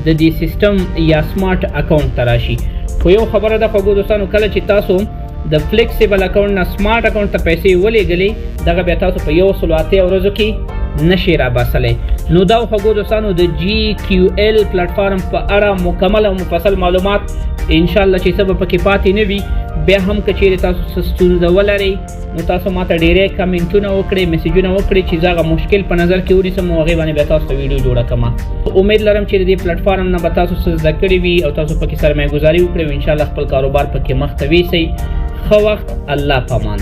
د دې سیستم یا سمارټ اکاونټ ته راشي. خو یو خبره ده خوږو دوستانو، کله چې تاسو د فلیکسیبل اکاونټ نه سمارټ اکاونټ ته پیسې ولېږلې دغه بیا تاسو په 180 ورځو کې نشئ راباسلی. نو دا خوږو دوستانو د GQL پلیټفارم په اړه مکمل او مفصل معلومات انشاءالله چې څه به پکې پاتې نه وي. بیا هم که چیرې تاسو څه ستونزه ولرئ نو تاسو ماته ډېری کمنټونه وکړئ، میسیجونه وکړئ چې زه هغه مشکل په نظر کې ونیسم او هغې باندې بیا تاسو ته ویډیو جوړه کړم. امید لرم چې د دې پلیټفارم نه به تاسو څه زده کړي وي او تاسو پکې سرمایه ګزاري وکړئ او انشاءالله خپل کاروبار پکې مخ ته ویسئ. ښه وخت، الله پامان.